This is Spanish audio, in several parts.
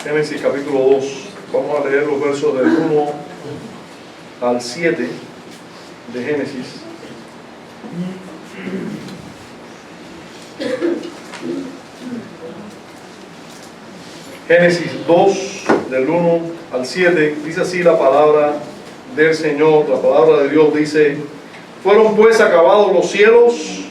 Génesis capítulo 2. Vamos a leer los versos del 1 al 7 de Génesis. Génesis 2, del 1 al 7, dice así la palabra del Señor, la palabra de Dios dice: fueron pues acabados los cielos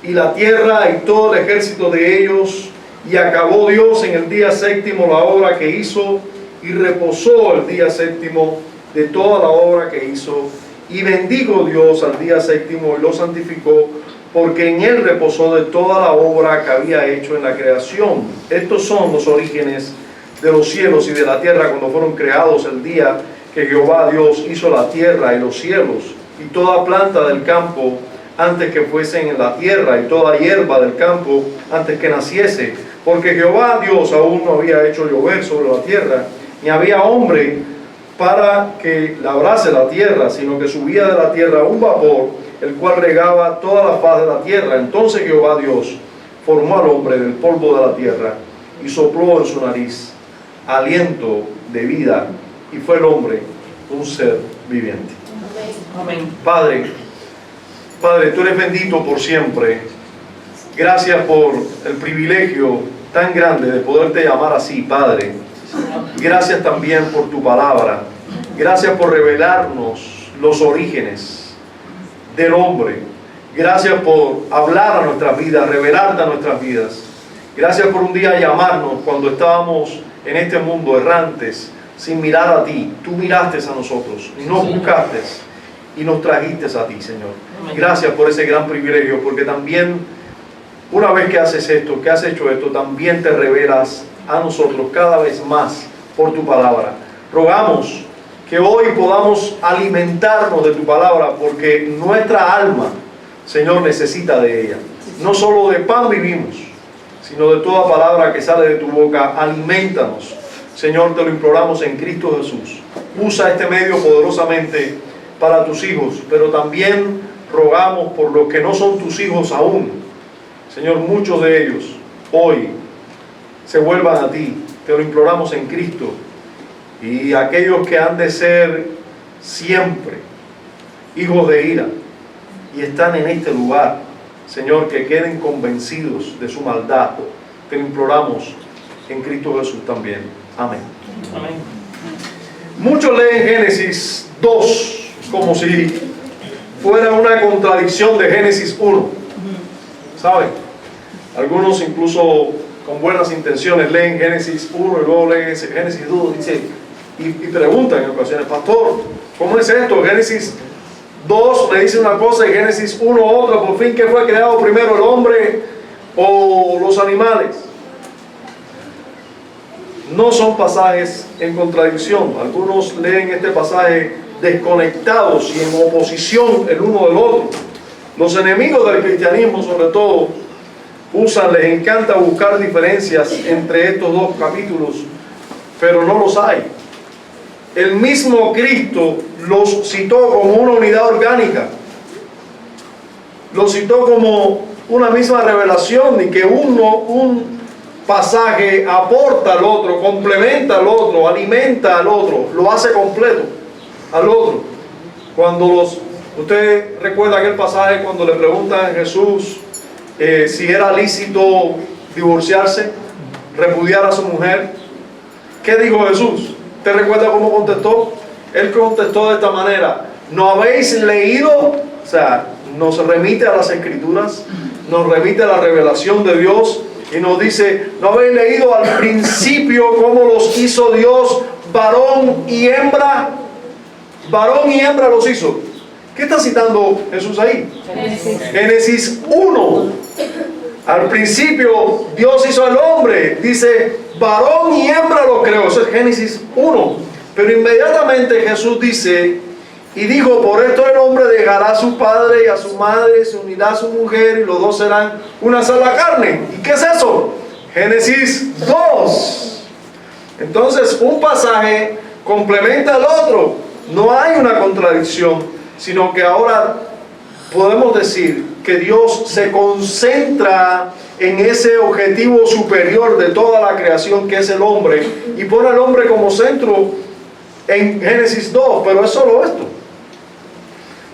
y la tierra y todo el ejército de ellos, y acabó Dios en el día séptimo la obra que hizo, y reposó el día séptimo de toda la obra que hizo, y bendijo Dios al día séptimo y lo santificó, porque en él reposó de toda la obra que había hecho en la creación. Estos son los orígenes de los cielos y de la tierra cuando fueron creados el día que Jehová Dios hizo la tierra y los cielos, y toda planta del campo antes que fuesen en la tierra, y toda hierba del campo antes que naciese, porque Jehová Dios aún no había hecho llover sobre la tierra, ni había hombre para que labrase la tierra, sino que subía de la tierra un vapor, el cual regaba toda la faz de la tierra. Entonces Jehová Dios formó al hombre del polvo de la tierra, y sopló en su nariz aliento de vida, y fue el hombre un ser viviente. Amén. Padre, tú eres bendito por siempre. Gracias por el privilegio tan grande de poderte llamar así, Padre. Gracias también por tu palabra. Gracias por revelarnos los orígenes del hombre. Gracias por hablar a nuestras vidas, revelarte a nuestras vidas. Gracias por un día llamarnos cuando estábamos en este mundo errantes, sin mirar a ti. Tú miraste a nosotros, nos buscaste y nos trajiste a ti, Señor. Gracias por ese gran privilegio, porque también una vez que haces esto, que has hecho esto, también te revelas a nosotros cada vez más por tu palabra. Rogamos que hoy podamos alimentarnos de tu palabra, porque nuestra alma, Señor, necesita de ella. No solo de pan vivimos, sino de toda palabra que sale de tu boca. Alimentanos, Señor, te lo imploramos en Cristo Jesús. Usa este medio poderosamente para tus hijos, pero también rogamos por los que no son tus hijos aún. Señor, muchos de ellos hoy se vuelvan a ti, te lo imploramos en Cristo. Y aquellos que han de ser siempre hijos de ira y están en este lugar, Señor, que queden convencidos de su maldad, te lo imploramos en Cristo Jesús también. Amén. Amén. Muchos leen Génesis 2 como si fuera una contradicción de Génesis 1. ¿Saben? Algunos incluso con buenas intenciones leen Génesis 1 y luego leen Génesis 2 y preguntan en ocasiones: pastor, ¿cómo es esto? Génesis 2 me dice una cosa y Génesis 1 otra. Por fin, ¿qué fue creado primero, el hombre o los animales? No son pasajes en contradicción. Algunos leen este pasaje desconectados y en oposición el uno del otro. Los enemigos del cristianismo, sobre todo, les encanta buscar diferencias entre estos dos capítulos, pero no los hay. El mismo Cristo los citó como una unidad orgánica, los citó como una misma revelación, y que un pasaje aporta al otro, complementa al otro, alimenta al otro, lo hace completo al otro. Usted recuerda aquel pasaje cuando le preguntan a Jesús si era lícito divorciarse, repudiar a su mujer. ¿Qué dijo Jesús? ¿Te recuerda cómo contestó? Él contestó de esta manera: ¿no habéis leído? O sea, nos remite a las Escrituras, nos remite a la revelación de Dios, y nos dice: ¿no habéis leído al principio cómo los hizo Dios, varón y hembra? Varón y hembra los hizo. ¿Qué está citando Jesús ahí? Génesis 1. Al principio Dios hizo al hombre, dice varón y hembra lo creó. Eso es Génesis 1. Pero inmediatamente Jesús dice: y dijo, por esto el hombre dejará a su padre y a su madre, se unirá a su mujer, y los dos serán una sola carne. ¿Y qué es eso? Génesis 2. Entonces un pasaje complementa al otro. No hay una contradicción, sino que ahora podemos decir que Dios se concentra en ese objetivo superior de toda la creación que es el hombre, y pone al hombre como centro en Génesis 2, pero es solo esto.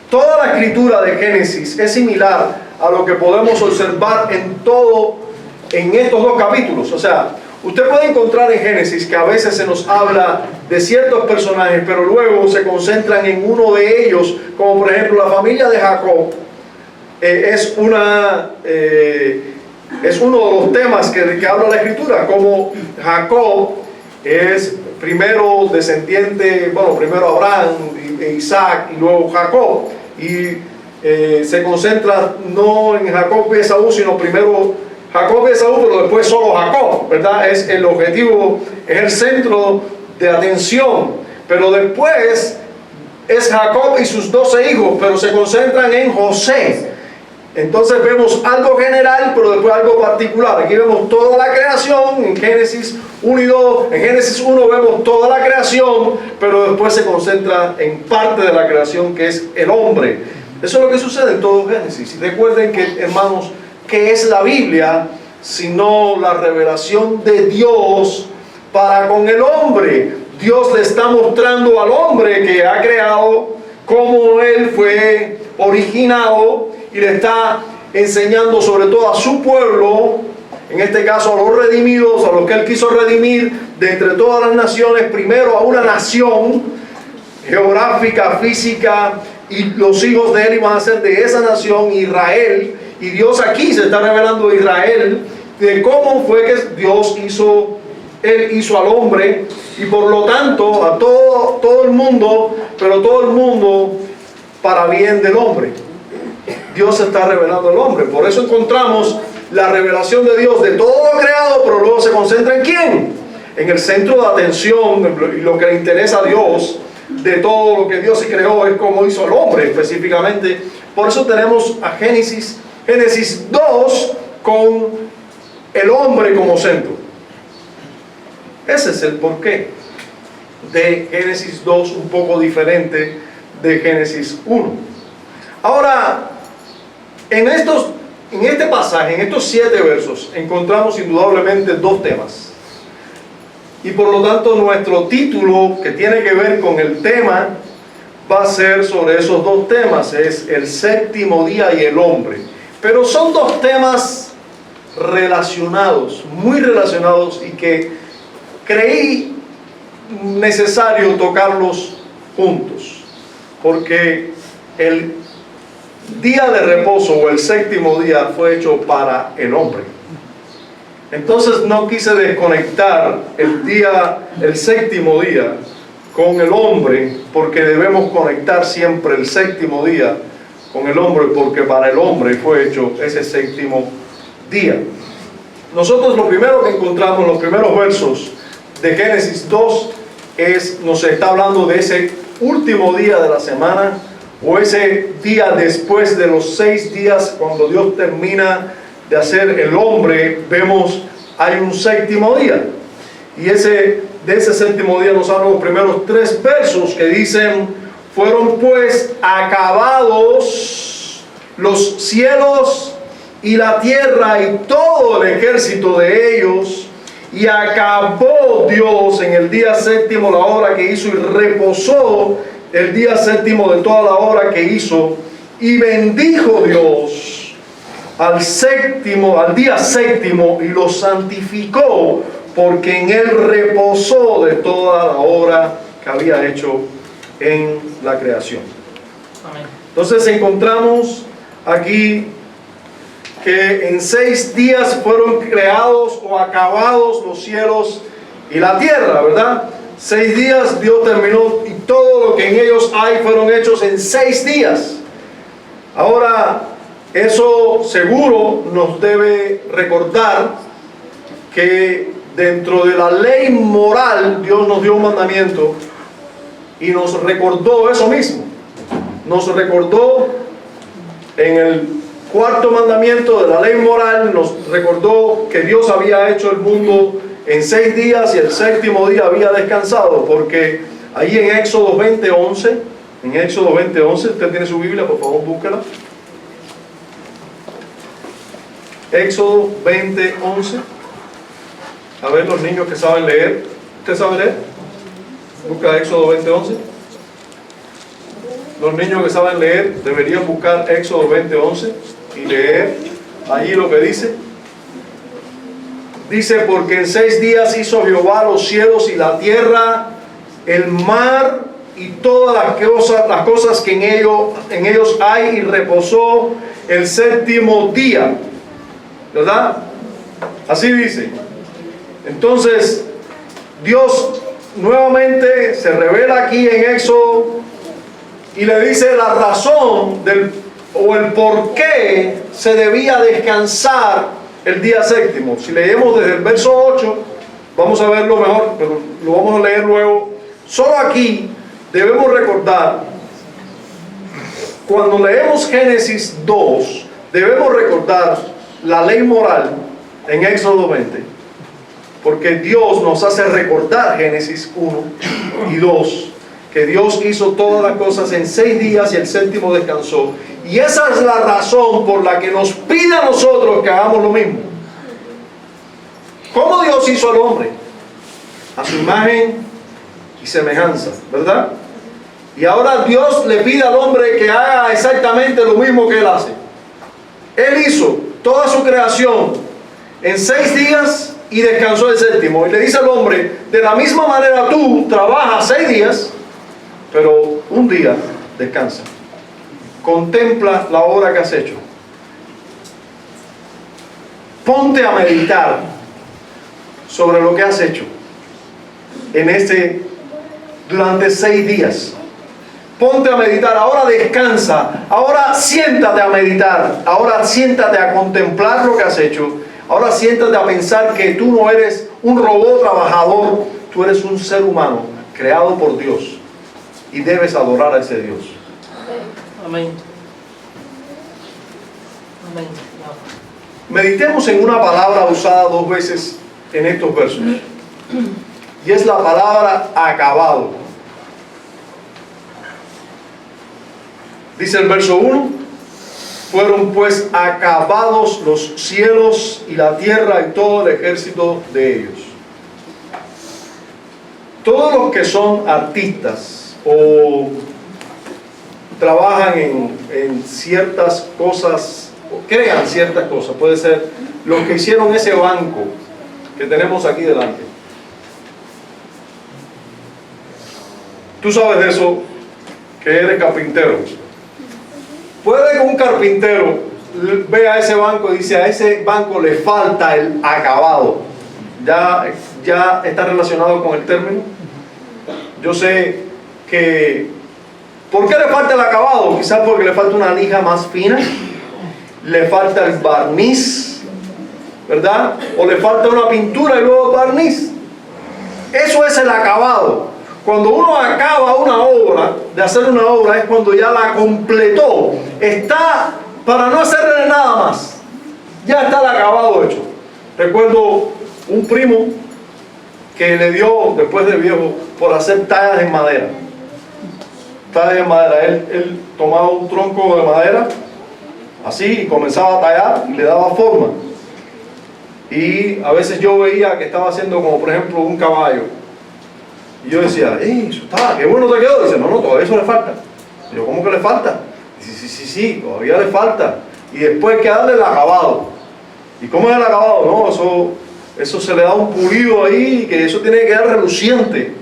Toda la escritura de Génesis es similar a lo que podemos observar en estos dos capítulos. O sea, usted puede encontrar en Génesis que a veces se nos habla de ciertos personajes, pero luego se concentran en uno de ellos, como por ejemplo la familia de Jacob. Es uno de los temas que habla la escritura, como Jacob es primero descendiente, primero Abraham, Isaac y luego Jacob, y se concentra no en Jacob y Esaú, sino primero Jacob y Esaú, pero después solo Jacob, ¿verdad? Es el objetivo, es el centro de atención, pero después es Jacob y sus 12 hijos, pero se concentran en José. Entonces vemos algo general, pero después algo particular. Aquí vemos toda la creación en Génesis 1 y 2. En Génesis 1 vemos toda la creación, pero después se concentra en parte de la creación que es el hombre. Eso es lo que sucede en todo Génesis. Y recuerden que, hermanos, ¿qué es la Biblia? Sino la revelación de Dios para con el hombre. Dios le está mostrando al hombre que ha creado cómo él fue originado, y le está enseñando sobre todo a su pueblo, en este caso a los redimidos, a los que él quiso redimir de entre todas las naciones, primero a una nación geográfica, física, y los hijos de él iban a ser de esa nación, Israel. Y Dios aquí se está revelando a Israel de cómo fue que Él hizo al hombre, y por lo tanto a todo el mundo, pero todo el mundo para bien del hombre. Dios se está revelando al hombre. Por eso encontramos la revelación de Dios de todo lo creado, pero luego se concentra en ¿quién? En el centro de atención, y lo que le interesa a Dios de todo lo que Dios creó es cómo hizo al hombre específicamente. Por eso tenemos a Génesis 2 con el hombre como centro. Ese es el porqué de Génesis 2, un poco diferente de Génesis 1. Ahora, en este pasaje, en estos 7 versos, encontramos indudablemente 2 temas. Y por lo tanto, nuestro título, que tiene que ver con el tema, va a ser sobre esos 2 temas. Es el séptimo día y el hombre. Pero son 2 temas relacionados, muy relacionados, y que creí necesario tocarlos juntos. Porque el día de reposo, o el séptimo día, fue hecho para el hombre. Entonces no quise desconectar el séptimo día con el hombre, porque debemos conectar siempre el séptimo día con el hombre, porque para el hombre fue hecho ese séptimo día. Nosotros lo primero que encontramos en los primeros versos de Génesis 2 nos está hablando de ese último día de la semana, o ese día después de los 6 días, cuando Dios termina de hacer el hombre. Vemos, hay un séptimo día, y de ese séptimo día nos hablan los primeros 3 versos que dicen: fueron pues acabados los cielos y la tierra y todo el ejército de ellos, y acabó Dios en el día séptimo la obra que hizo, y reposó el día séptimo de toda la obra que hizo, y bendijo Dios al día séptimo, y lo santificó, porque en él reposó de toda la obra que había hecho en la creación. Amén. Entonces encontramos aquí que en 6 días fueron creados o acabados los cielos y la tierra, ¿verdad? 6 días Dios terminó, y todo lo que en ellos hay fueron hechos en 6 días. Ahora, eso seguro nos debe recordar que dentro de la ley moral Dios nos dio un mandamiento, y nos recordó eso mismo. Nos recordó en el 4º mandamiento de la ley moral, nos recordó que Dios había hecho el mundo en 6 días, y el séptimo día había descansado, porque ahí en Éxodo 20:11, usted tiene su Biblia, por favor búsquela. Éxodo 20:11. A ver, los niños que saben leer. ¿Usted sabe leer? Busca Éxodo 20:11. Los niños que saben leer deberían buscar Éxodo 20:11 y leer ahí lo que dice. Dice, porque en 6 días hizo Jehová los cielos y la tierra, el mar y todas las cosas que en ellos hay, y reposó el séptimo día. ¿Verdad? Así dice. Entonces, Dios nuevamente se revela aquí en Éxodo y le dice la razón o el por qué se debía descansar el día séptimo. Si leemos desde el verso 8, vamos a verlo mejor, pero lo vamos a leer luego. Solo aquí debemos recordar, cuando leemos Génesis 2, debemos recordar la ley moral en Éxodo 20, porque Dios nos hace recordar Génesis 1 y 2, que Dios hizo todas las cosas en 6 días y el séptimo descansó. Y esa es la razón por la que nos pide a nosotros que hagamos lo mismo. ¿Cómo Dios hizo al hombre? A su imagen y semejanza, ¿verdad? Y ahora Dios le pide al hombre que haga exactamente lo mismo que él hace. Él hizo toda su creación en 6 días y descansó el séptimo. Y le dice al hombre, de la misma manera tú trabajas 6 días, pero un día descansa. Contempla la obra que has hecho. Ponte a meditar sobre lo que has hecho durante 6 días. Ponte a meditar, ahora descansa, ahora siéntate a meditar, ahora siéntate a contemplar lo que has hecho, ahora siéntate a pensar que tú no eres un robot trabajador, tú eres un ser humano creado por Dios y debes adorar a ese Dios. Amén. Amén. Meditemos en una palabra usada 2 veces en estos versos, y es la palabra acabado. Dice el verso 1, fueron pues acabados los cielos y la tierra y todo el ejército de ellos. Todos los que son artistas o trabajan en ciertas cosas, o crean ciertas cosas, puede ser los que hicieron ese banco que tenemos aquí delante. Tú sabes de eso, que eres carpintero. Puede que un carpintero vea ese banco y dice, a ese banco le falta el acabado. ¿Ya está relacionado con el término? Yo sé que... ¿Por qué le falta el acabado? Quizás porque le falta una lija más fina, le falta el barniz, ¿verdad? O le falta una pintura y luego barniz. Eso es el acabado. Cuando uno acaba una obra, de hacer una obra, es cuando ya la completó. Está para no hacerle nada más. Ya está el acabado hecho. Recuerdo un primo que le dio, después de viejo, por hacer tallas en madera. Tallas en madera. Él tomaba un tronco de madera, así, y comenzaba a tallar y le daba forma. Y a veces yo veía que estaba haciendo como, por ejemplo, un caballo. Y yo decía, eso está, qué bueno te quedó. Dice, no, todavía eso le falta. Y yo, ¿cómo que le falta? Dice, sí, todavía le falta. Y después hay que darle el acabado. ¿Y cómo es el acabado? No, eso se le da un pulido ahí, que eso tiene que quedar reluciente.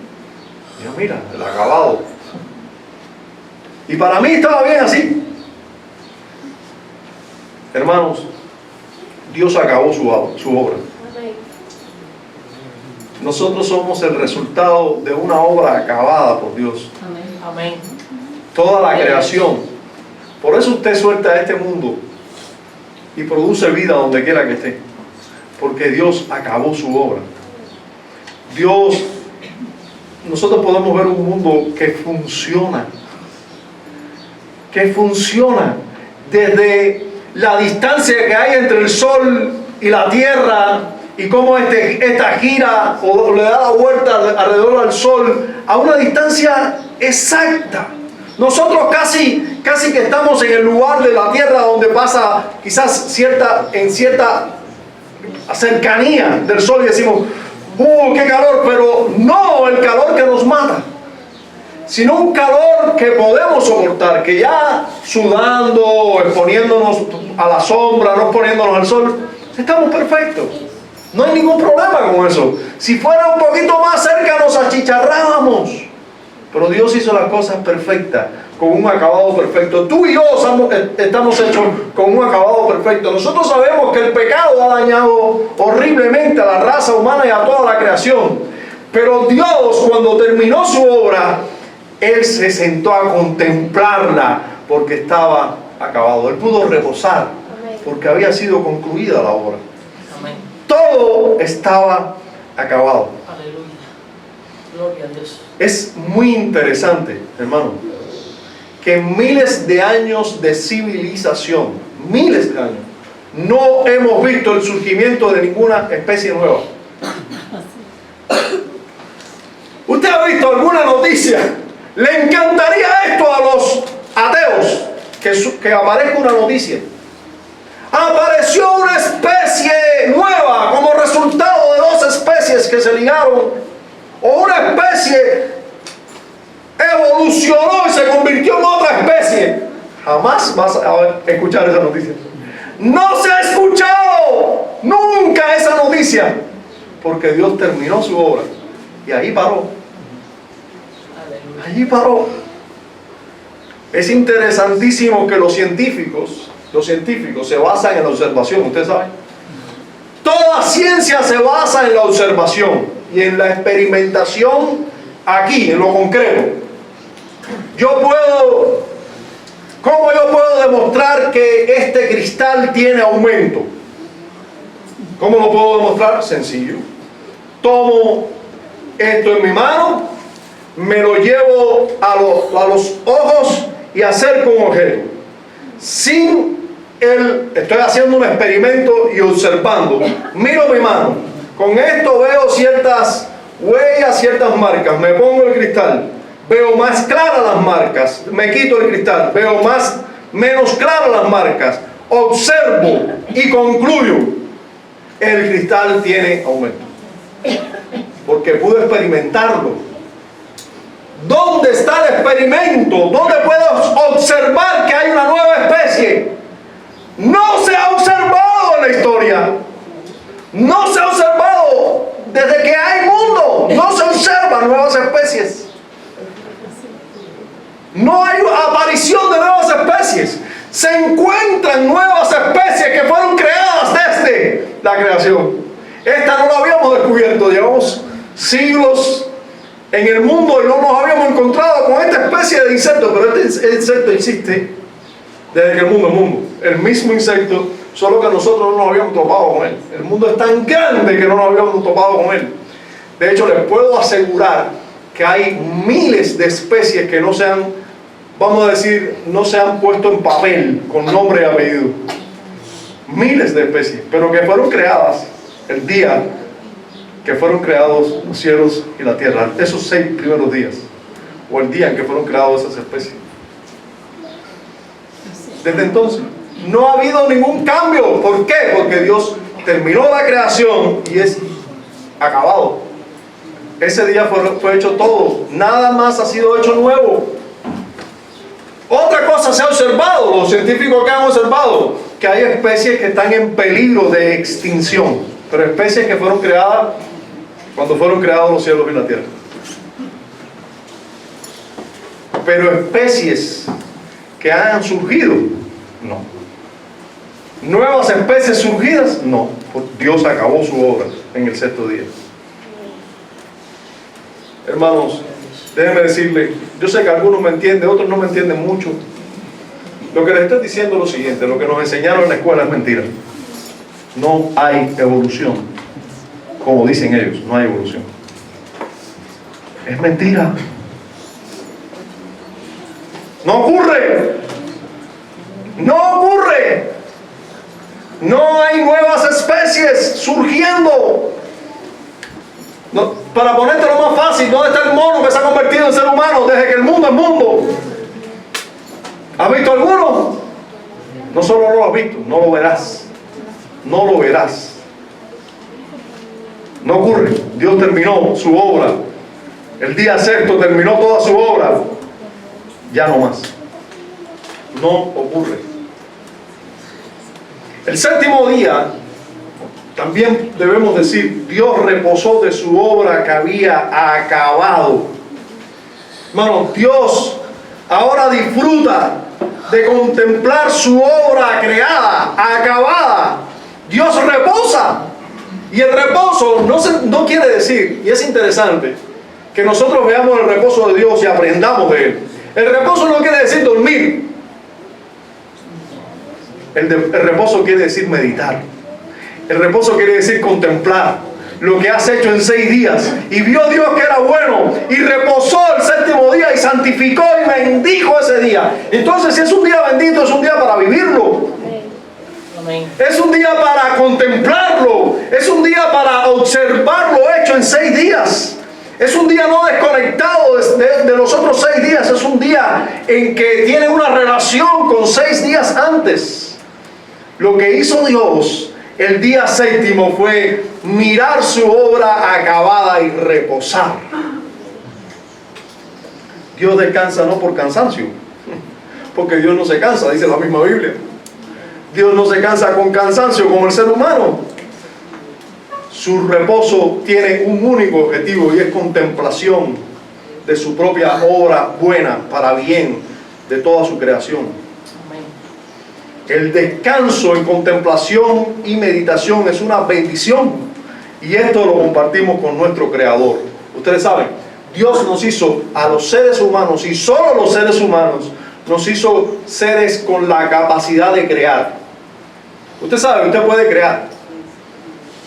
Y yo, mira, el acabado. Y para mí estaba bien así. Hermanos, Dios acabó su obra. Nosotros somos el resultado de una obra acabada por Dios. Amén. Toda la creación. Por eso usted suelta a este mundo y produce vida donde quiera que esté. Porque Dios acabó su obra. Nosotros podemos ver un mundo que funciona. Que funciona desde la distancia que hay entre el sol y la tierra, y cómo esta gira o le da la vuelta alrededor al sol a una distancia exacta. Nosotros casi que estamos en el lugar de la tierra donde pasa quizás en cierta cercanía del sol y decimos, qué calor, pero no el calor que nos mata, sino un calor que podemos soportar, que ya sudando, exponiéndonos a la sombra, no exponiéndonos al sol, estamos perfectos. No hay ningún problema con eso. Si fuera un poquito más cerca nos achicharrábamos. Pero Dios hizo las cosas perfectas, con un acabado perfecto. Tú y yo estamos hechos con un acabado perfecto. Nosotros sabemos que el pecado ha dañado horriblemente a la raza humana y a toda la creación. Pero Dios, cuando terminó su obra, Él se sentó a contemplarla porque estaba acabado. Él pudo reposar porque había sido concluida la obra. Amén. Todo estaba acabado. Aleluya. Gloria a Dios. Es muy interesante, hermano, que en miles de años de civilización, miles de años, no hemos visto el surgimiento de ninguna especie nueva. ¿Usted ha visto alguna noticia? ¿Le encantaría esto a los ateos? Que aparezca una noticia. Apareció una especie nueva como resultado de dos especies que se ligaron, o una especie evolucionó y se convirtió en otra especie. Jamás vas a escuchar esa noticia. No se ha escuchado nunca esa noticia, porque Dios terminó su obra y ahí paró. Allí paró. Es interesantísimo que los científicos se basan en la observación. Usted sabe, toda ciencia se basa en la observación y en la experimentación aquí, en lo concreto. ¿Cómo yo puedo demostrar que este cristal tiene aumento? ¿Cómo lo puedo demostrar? Sencillo. Tomo esto en mi mano, me lo llevo a los ojos y acerco un objeto. Estoy haciendo un experimento y observando. Miro mi mano. Con esto veo ciertas huellas, ciertas marcas. Me pongo el cristal. Veo más claras las marcas. Me quito el cristal. Veo menos claras las marcas. Observo y concluyo. El cristal tiene aumento. Porque pude experimentarlo. ¿Dónde está el experimento? ¿Dónde puedo observar que hay una nueva especie? No se ha observado en la historia. No se ha observado desde que hay mundo. No se observan nuevas especies. No hay aparición de nuevas especies. Se encuentran nuevas especies que fueron creadas desde la creación. Esta no la habíamos descubierto. Llevamos siglos en el mundo y no nos habíamos encontrado con esta especie de insecto, pero este insecto existe desde que el mundo es mundo. El mismo insecto, solo que nosotros no nos habíamos topado con él. El mundo es tan grande que no nos habíamos topado con él. De hecho, les puedo asegurar que hay miles de especies que no se han, vamos a decir, no se han puesto en papel con nombre y apellido. Miles de especies, pero que fueron creadas el día que fueron creados los cielos y la tierra, esos 6 primeros días, o el día en que fueron creadas esas especies. Desde entonces no ha habido ningún cambio. ¿Por qué? Porque Dios terminó la creación y es acabado. Ese día fue hecho todo, nada más ha sido hecho nuevo. Otra cosa se ha observado, los científicos que han observado, que hay especies que están en peligro de extinción, pero especies que fueron creadas cuando fueron creados los cielos y la tierra. Pero especies que han surgido, no. Nuevas especies surgidas, no. Dios acabó su obra en el 6º día. Hermanos, déjenme decirle, yo sé que algunos me entienden, otros no me entienden mucho. Lo que les estoy diciendo es lo siguiente: lo que nos enseñaron en la escuela es mentira. No hay evolución. Como dicen ellos, no hay evolución. Es mentira. No ocurre. No ocurre. No hay nuevas especies surgiendo. No, para ponértelo más fácil, ¿dónde está el mono que se ha convertido en ser humano desde que el mundo es mundo? ¿Has visto alguno? No solo no lo has visto, no lo verás. No lo verás. No ocurre. Dios terminó su obra. El día sexto terminó toda su obra. Ya no más. No ocurre. El séptimo día, también debemos decir, Dios reposó de su obra que había acabado. Hermano, Dios ahora disfruta de contemplar su obra creada, acabada. Dios reposa. Y el reposo no quiere decir, y es interesante, que nosotros veamos el reposo de Dios y aprendamos de Él. El reposo no quiere decir dormir. El reposo quiere decir meditar. El reposo quiere decir contemplar lo que has hecho en 6 días. Y vio Dios que era bueno y reposó el séptimo día y santificó y bendijo ese día. Entonces, si es un día bendito, es un día para vivirlo. Amén. Es un día para contemplarlo. Es un día para observar lo hecho en 6 días. Es un día no desconectado de los otros 6 días. Es un día en que tiene una relación con 6 días antes. Lo que hizo Dios el día séptimo fue mirar su obra acabada y reposar. Dios descansa no por cansancio, porque Dios no se cansa, dice la misma Biblia. Dios no se cansa con cansancio como el ser humano. Su reposo tiene un único objetivo y es contemplación de su propia obra buena para bien de toda su creación. El descanso en contemplación y meditación es una bendición y esto lo compartimos con nuestro Creador. Ustedes saben, Dios nos hizo a los seres humanos y solo los seres humanos nos hizo seres con la capacidad de crear. Usted sabe, usted puede crear.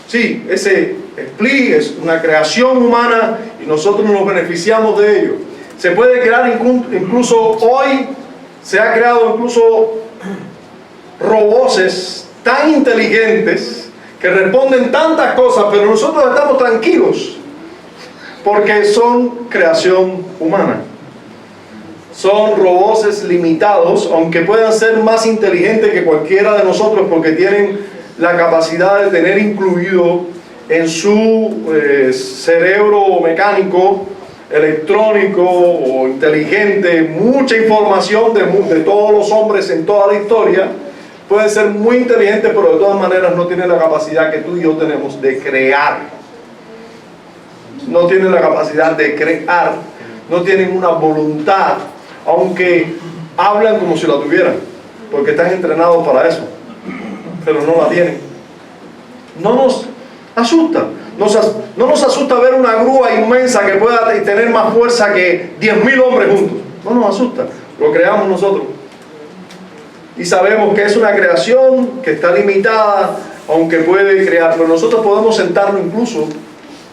Sí, ese split es una creación humana y nosotros nos beneficiamos de ello. Se puede crear incluso hoy, se ha creado incluso robots tan inteligentes que responden tantas cosas, pero nosotros estamos tranquilos porque son creación humana. Son robots limitados, aunque puedan ser más inteligentes que cualquiera de nosotros porque tienen la capacidad de tener incluido en su cerebro mecánico, electrónico o inteligente mucha información de todos los hombres en toda la historia. Puede ser muy inteligente, pero de todas maneras no tiene la capacidad que tú y yo tenemos de crear. No tienen la capacidad de crear, no tienen una voluntad, aunque hablan como si la tuvieran, porque están entrenados para eso, pero no la tienen. No nos asusta, no nos asusta ver una grúa inmensa que pueda tener más fuerza que 10.000 hombres juntos. No nos asusta, lo creamos nosotros. Y sabemos que es una creación que está limitada, aunque puede crear, pero nosotros podemos sentarnos incluso,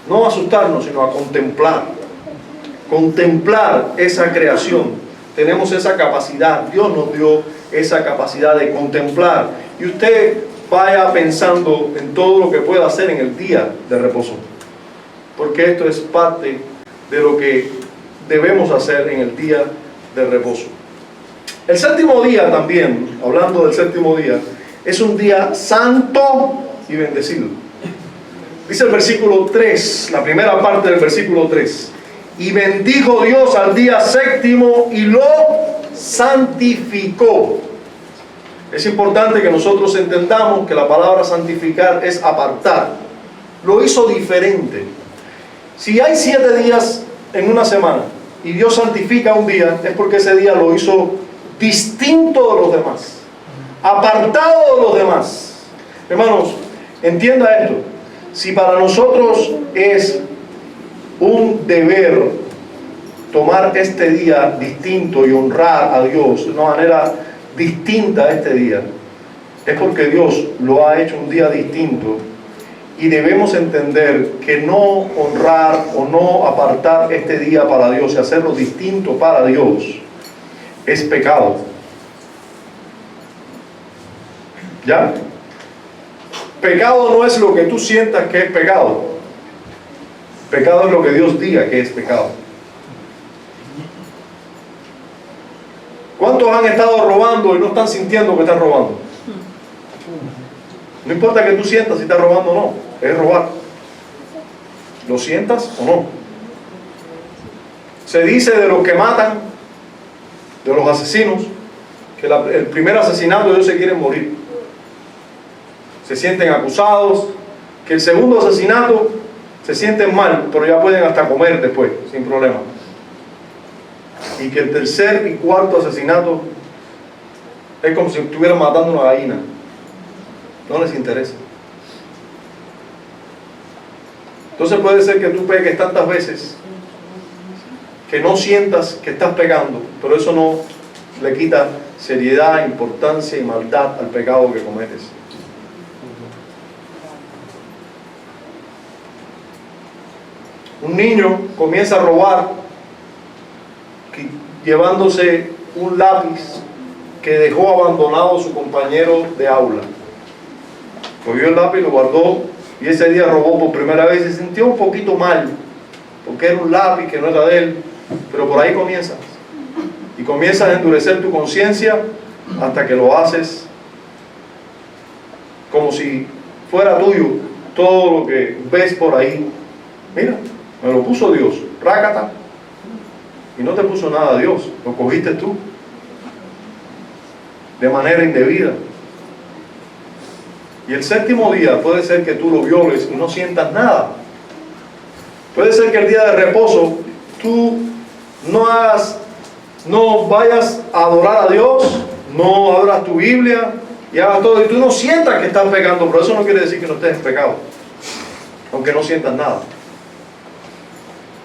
no a asustarnos, sino a contemplar esa creación. Tenemos esa capacidad, Dios nos dio esa capacidad de contemplar. Y usted vaya pensando en todo lo que pueda hacer en el día de reposo, porque esto es parte de lo que debemos hacer en el día de reposo. El séptimo día también, hablando del séptimo día, es un día santo y bendecido. Dice el versículo 3, la primera parte del versículo 3. Y bendijo Dios al día séptimo y lo santificó. Es importante que nosotros entendamos que la palabra santificar es apartar. Lo hizo diferente. Si hay 7 días en una semana y Dios santifica un día, es porque ese día lo hizo distinto de los demás, apartado de los demás. Hermanos, entienda esto. Si para nosotros es un deber tomar este día distinto y honrar a Dios de una manera distinta a este día, es porque Dios lo ha hecho un día distinto y debemos entender que no honrar o no apartar este día para Dios y hacerlo distinto para Dios es pecado. ¿Ya? Pecado no es lo que tú sientas que es pecado. Pecado es lo que Dios diga que es pecado. ¿Cuántos han estado robando y no están sintiendo que están robando. No importa que tú sientas si estás robando o no, es robar. ¿Lo sientas o no? Se dice de los que matan, de los asesinos, que el primer asesinato ellos se quieren morir. Se sienten acusados, que el segundo asesinato se sienten mal, pero ya pueden hasta comer después, sin problema. Y que el tercer y cuarto asesinato es como si estuvieran matando una gallina. No les interesa. Entonces puede ser que tú peques tantas veces que no sientas que estás pecando, pero eso no le quita seriedad, importancia y maldad al pecado que cometes. Un niño comienza a robar llevándose un lápiz que dejó abandonado su compañero de aula. Cogió el lápiz, lo guardó y ese día robó por primera vez y se sintió un poquito mal porque era un lápiz que no era de él, pero por ahí comienzas y comienzas a endurecer tu conciencia hasta que lo haces como si fuera tuyo todo lo que ves por ahí. Mira, me lo puso Dios, rácata, y no te puso nada Dios, lo cogiste tú de manera indebida. Y el séptimo día puede ser que tú lo violes y no sientas nada. Puede ser que el día de reposo tú no vayas a adorar a Dios, no abras tu Biblia y hagas todo y tú no sientas que estás pecando, pero eso no quiere decir que no estés en pecado, aunque no sientas nada.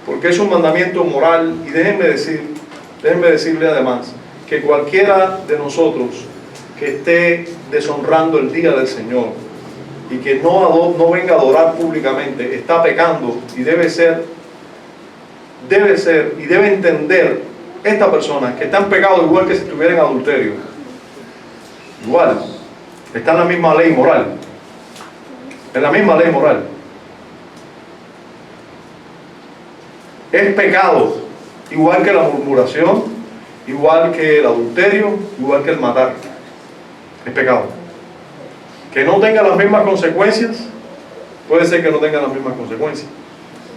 Porque es un mandamiento moral y déjenme decirle además que cualquiera de nosotros que esté deshonrando el día del Señor y que no venga a adorar públicamente, está pecando y debe entender esta persona que está en pecado igual que si estuviera en adulterio. Igual, está en la misma ley moral. En la misma ley moral. Es pecado, igual que la murmuración, igual que el adulterio, igual que el matar. Es pecado. Que no tenga las mismas consecuencias, puede ser que no tenga las mismas consecuencias.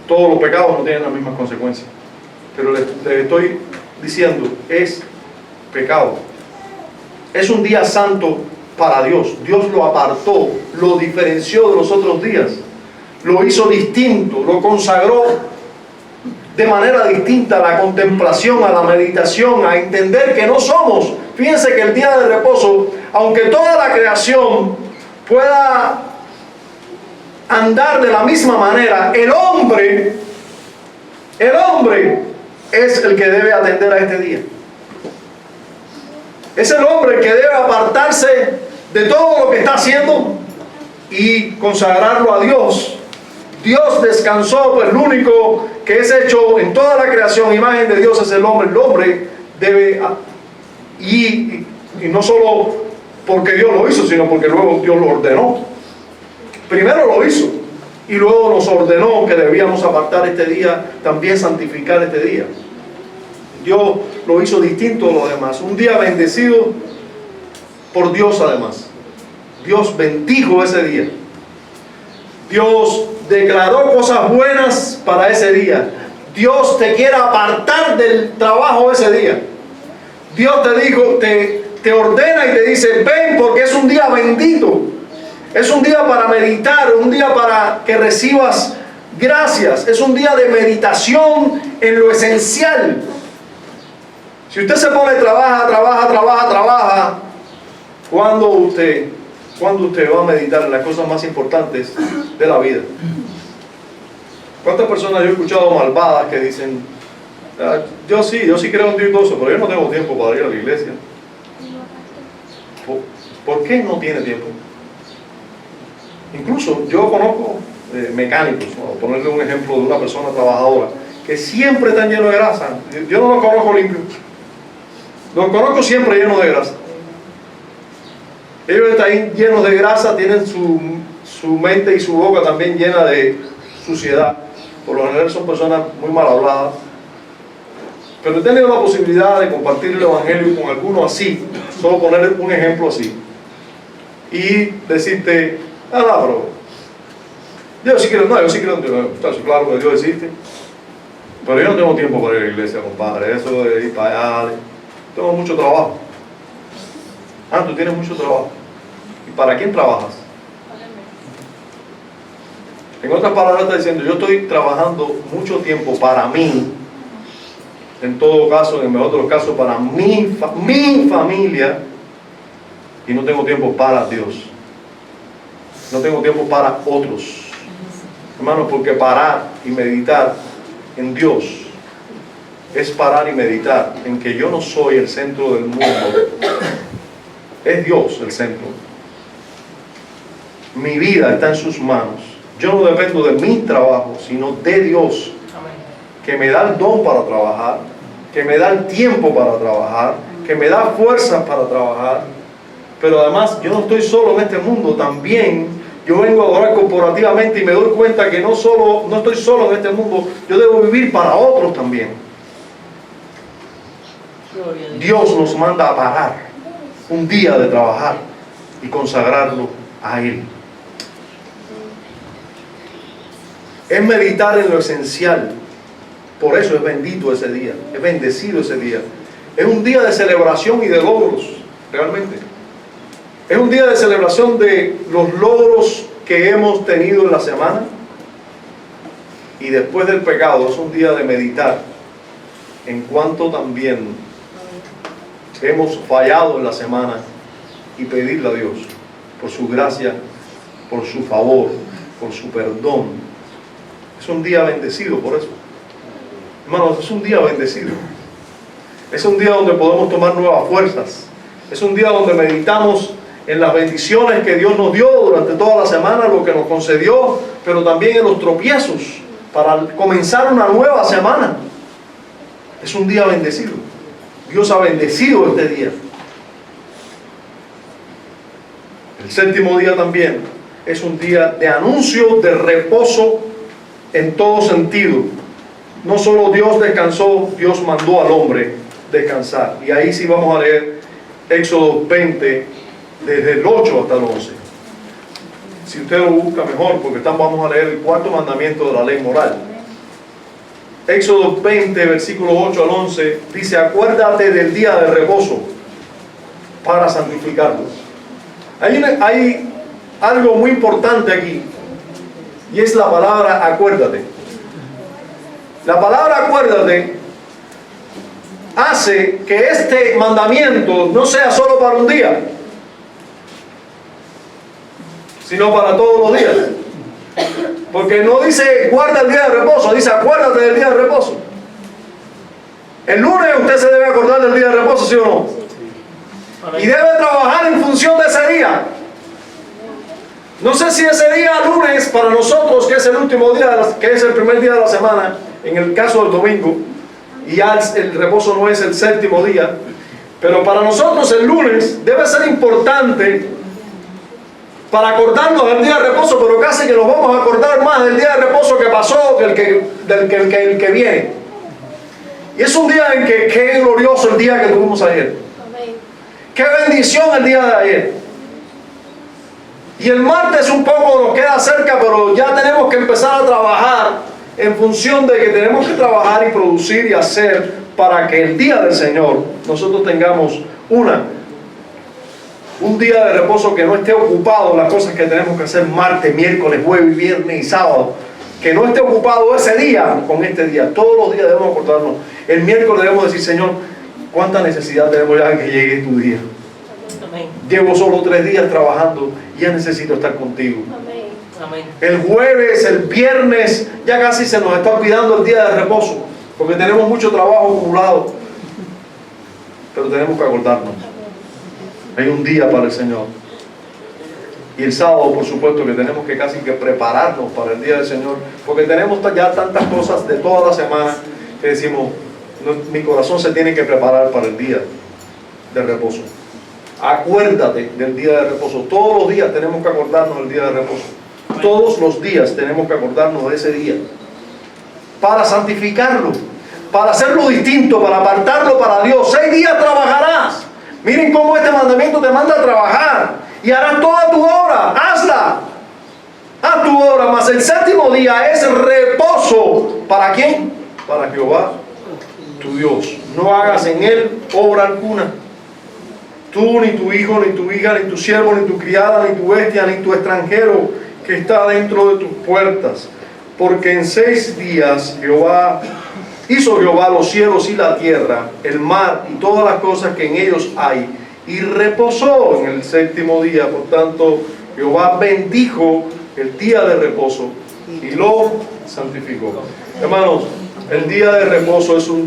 Todos los pecados no tienen las mismas consecuencias. Pero les estoy diciendo, es pecado. Es un día santo para Dios. Dios lo apartó, lo diferenció de los otros días, lo hizo distinto, lo consagró de manera distinta a la contemplación, a la meditación, a entender que no somos. Fíjense que el día de reposo, aunque toda la creación pueda andar de la misma manera, el hombre es el que debe atender a este día. Es el hombre el que debe apartarse de todo lo que está haciendo y consagrarlo a Dios. Dios descansó, pues el único que es hecho en toda la creación, imagen de Dios, es el hombre. El hombre debe, y no solo porque Dios lo hizo, sino porque luego Dios lo ordenó. Primero lo hizo y luego nos ordenó que debíamos apartar este día, también santificar este día. Dios lo hizo distinto a los demás. Un día bendecido por Dios además. Dios bendijo ese día. Dios declaró cosas buenas para ese día. Dios te quiere apartar del trabajo ese día. Dios te dijo, te ordena y te dice, ven porque es un día bendito. Es un día para meditar, un día para que recibas gracias. Es un día de meditación en lo esencial. Si usted se pone, trabaja, ¿cuándo usted va a meditar en las cosas más importantes de la vida? ¿Cuántas personas yo he escuchado malvadas que dicen, yo sí creo en Dios y todo eso, pero yo no tengo tiempo para ir a la iglesia? ¿Por qué no tiene tiempo? Incluso yo conozco mecánicos, ¿no? Ponerle un ejemplo de una persona trabajadora, que siempre están llenos de grasa. Yo no los conozco limpios. Los conozco siempre llenos de grasa. Ellos están llenos de grasa, tienen su mente y su boca también llena de suciedad. Por lo general son personas muy mal habladas. Pero he tenido la posibilidad de compartir el Evangelio con alguno así, solo poner un ejemplo así, y decirte, pero yo sí creo, claro que Dios existe, pero yo no tengo tiempo para ir a la iglesia, compadre, eso de ir para allá, tengo mucho trabajo. Tú tienes mucho trabajo. ¿Y para quién trabajas? En otras palabras está diciendo, yo estoy trabajando mucho tiempo para mí, en todo caso, en el mejor de los casos, para mi familia, y no tengo tiempo para Dios. No tengo tiempo para otros. Hermanos, porque parar y meditar en Dios es parar y meditar en que yo no soy el centro del mundo. Es Dios el centro. Mi vida está en sus manos. Yo no dependo de mi trabajo, sino de Dios, que me da el don para trabajar, que me da el tiempo para trabajar, que me da fuerzas para trabajar. Pero además yo no estoy solo en este mundo, también yo vengo a adorar corporativamente y me doy cuenta que no estoy solo en este mundo, yo debo vivir para otros también. Dios nos manda a parar un día de trabajar y consagrarlo a Él. Es meditar en lo esencial. Por eso es bendito ese día, es bendecido ese día. Es un día de celebración y de logros, realmente. Es un día de celebración de los logros que hemos tenido en la semana. Y después del pecado es un día de meditar en cuanto también hemos fallado en la semana y pedirle a Dios por su gracia, por su favor, por su perdón. Es un día bendecido por eso. Hermanos, es un día bendecido. Es un día donde podemos tomar nuevas fuerzas. Es un día donde meditamos en las bendiciones que Dios nos dio durante toda la semana, lo que nos concedió, pero también en los tropiezos para comenzar una nueva semana. Es un día bendecido. Dios ha bendecido este día. El séptimo día también es un día de anuncio de reposo en todo sentido. No solo Dios descansó, Dios mandó al hombre descansar. Y ahí sí vamos a leer Éxodo 20, desde el 8 hasta el 11. Si usted lo busca mejor, porque vamos a leer el cuarto mandamiento de la ley moral. Éxodo 20, versículo 8 al 11, dice: acuérdate del día de reposo para santificarlo. Hay algo muy importante aquí, y es la palabra acuérdate. La palabra acuérdate hace que este mandamiento no sea solo para un día, sino para todos los días. Porque no dice guarda el día de reposo, dice acuérdate del día de reposo. El lunes usted se debe acordar del día de reposo, ¿sí o no? Y debe trabajar en función de ese día. No sé si ese día lunes para nosotros, que es el último día, que es el primer día de la semana, en el caso del domingo, y ya el reposo no es el séptimo día, pero para nosotros el lunes debe ser importante para acordarnos del día de reposo, pero casi que nos vamos a acordar más del día de reposo que pasó que el que viene. Y es un día en que qué glorioso el día que tuvimos ayer. Qué bendición el día de ayer. Y el martes un poco nos queda cerca, pero ya tenemos que empezar a trabajar en función de que tenemos que trabajar y producir y hacer para que el día del Señor nosotros tengamos un día de reposo que no esté ocupado en las cosas que tenemos que hacer martes, miércoles, jueves, viernes y sábado. Que no esté ocupado ese día con este día. Todos los días debemos acordarnos. El miércoles debemos decir: Señor, ¿cuánta necesidad tenemos ya de que llegue tu día? Amén. Llevo solo 3 días trabajando y ya necesito estar contigo. Amén. Amén. El jueves, el viernes, ya casi se nos está olvidando el día de reposo, porque tenemos mucho trabajo acumulado. Pero tenemos que acordarnos. Hay un día para el Señor. Y el sábado, por supuesto, que tenemos que casi que prepararnos para el día del Señor, porque tenemos ya tantas cosas de toda la semana que decimos: mi corazón se tiene que preparar para el día de reposo. Acuérdate del día de reposo. Todos los días tenemos que acordarnos del día de reposo. Todos los días tenemos que acordarnos de ese día para santificarlo, para hacerlo distinto, para apartarlo para Dios. 6 días trabajarás. Miren cómo este mandamiento te manda a trabajar. Y harás toda tu obra. Hazla. Haz tu obra. Mas el 7º día es reposo. ¿Para quién? Para Jehová, tu Dios. No hagas en él obra alguna. Tú, ni tu hijo, ni tu hija, ni tu siervo, ni tu criada, ni tu bestia, ni tu extranjero que está dentro de tus puertas. Porque en 6 días hizo Jehová los cielos y la tierra, el mar y todas las cosas que en ellos hay, y reposó en el 7º día. Por tanto, Jehová bendijo el día de reposo y lo santificó. Hermanos, el día de reposo es el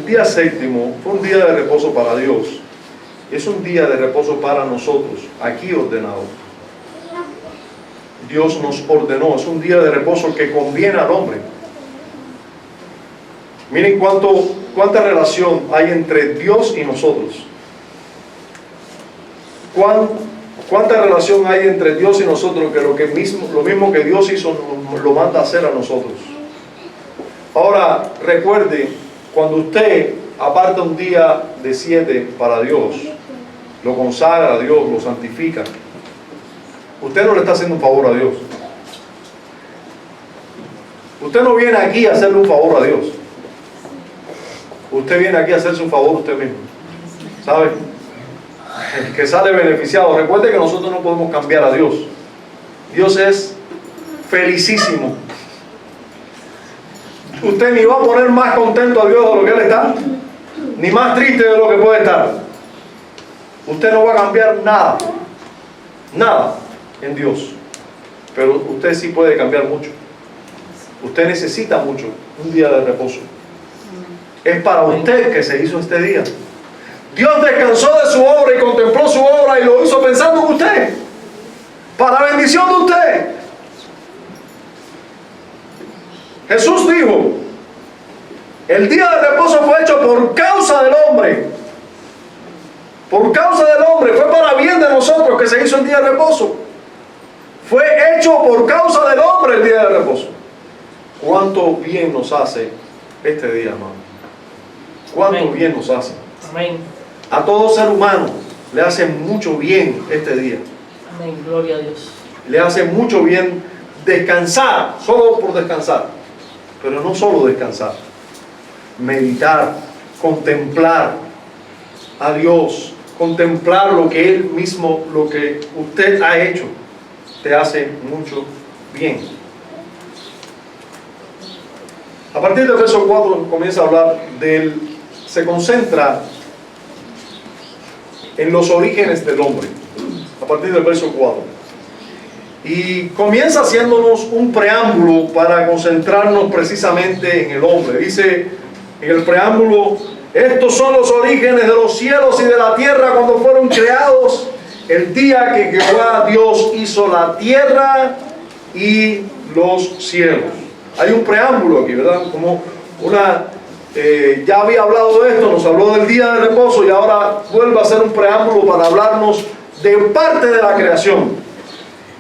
día 7º fue un día de reposo para Dios. Es un día de reposo para nosotros, aquí ordenado. Dios nos ordenó, es un día de reposo que conviene al hombre. Miren cuánta relación hay entre Dios y nosotros. Cuánta relación hay entre Dios y nosotros, que lo mismo que Dios hizo lo manda a hacer a nosotros. Ahora, recuerde, cuando usted aparta un día de 7 para Dios, lo consagra a Dios, lo santifica, usted no le está haciendo un favor a Dios. Usted no viene aquí a hacerle un favor a Dios. Usted viene aquí a hacerse un favor a usted mismo. ¿Sabe? El que sale beneficiado. Recuerde que nosotros no podemos cambiar a Dios. Dios es felicísimo. Usted ni va a poner más contento a Dios de lo que Él está, ni más triste de lo que puede estar. Usted no va a cambiar nada. Nada en Dios. Pero usted sí puede cambiar mucho. Usted necesita mucho un día de reposo. Es para usted que se hizo este día. Dios descansó de su obra y contempló su obra y lo hizo pensando en usted, para bendición de usted. Jesús dijo: el día de reposo fue hecho por causa del hombre. Por causa del hombre, fue para bien de nosotros que se hizo el día de reposo. Fue hecho por causa del hombre el día de reposo. ¿Cuánto bien nos hace este día, hermano? ¿Cuánto Amén. Bien nos hace? Amén. A todo ser humano le hace mucho bien este día. Amén. Gloria a Dios. Le hace mucho bien descansar, solo por descansar. Pero no solo descansar. Meditar, contemplar a Dios, contemplar lo que Él mismo, lo que usted ha hecho, te hace mucho bien. A partir del verso 4 comienza a hablar se concentra en los orígenes del hombre. A partir del verso 4. Y comienza haciéndonos un preámbulo para concentrarnos precisamente en el hombre. Dice en el preámbulo: estos son los orígenes de los cielos y de la tierra cuando fueron creados, el día que Jehová Dios hizo la tierra y los cielos. Hay un preámbulo aquí, ¿verdad? Como ya había hablado de esto, nos habló del día de reposo y ahora vuelve a hacer un preámbulo para hablarnos de parte de la creación.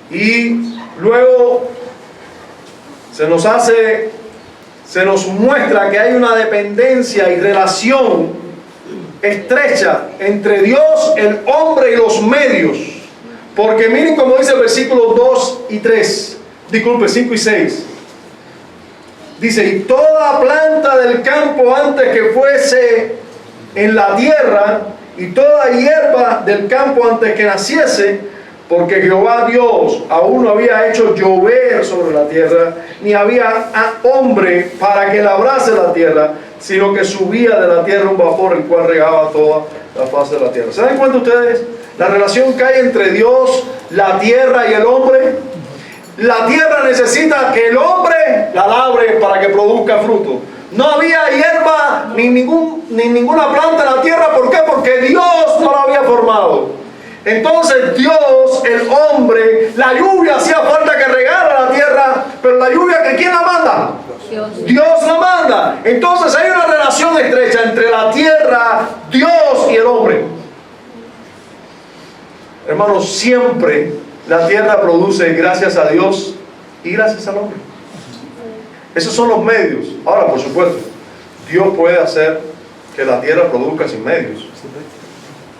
Y luego se nos muestra que hay una dependencia y relación estrecha entre Dios, el hombre y los medios. Porque miren cómo dice el versículo 2 y 3. Disculpe, 5 y 6. Dice: y toda planta del campo antes que fuese en la tierra, y toda hierba del campo antes que naciese, porque Jehová Dios aún no había hecho llover sobre la tierra, ni había hombre para que labrase la tierra, sino que subía de la tierra un vapor el cual regaba toda la faz de la tierra. ¿Se dan cuenta ustedes la relación que hay entre Dios, la tierra y el hombre? La tierra necesita que el hombre la labre para que produzca fruto. No había hierba ni ninguna planta en la tierra. ¿Por qué? Porque Dios no la había formado. Entonces Dios, el hombre, la lluvia hacía falta que regara la tierra, pero la lluvia, ¿que quién la manda? Dios la manda. Entonces hay una relación estrecha entre la tierra, Dios y el hombre. Hermanos, siempre la tierra produce gracias a Dios y gracias al hombre. Esos son los medios. Ahora, por supuesto, Dios puede hacer que la tierra produzca sin medios.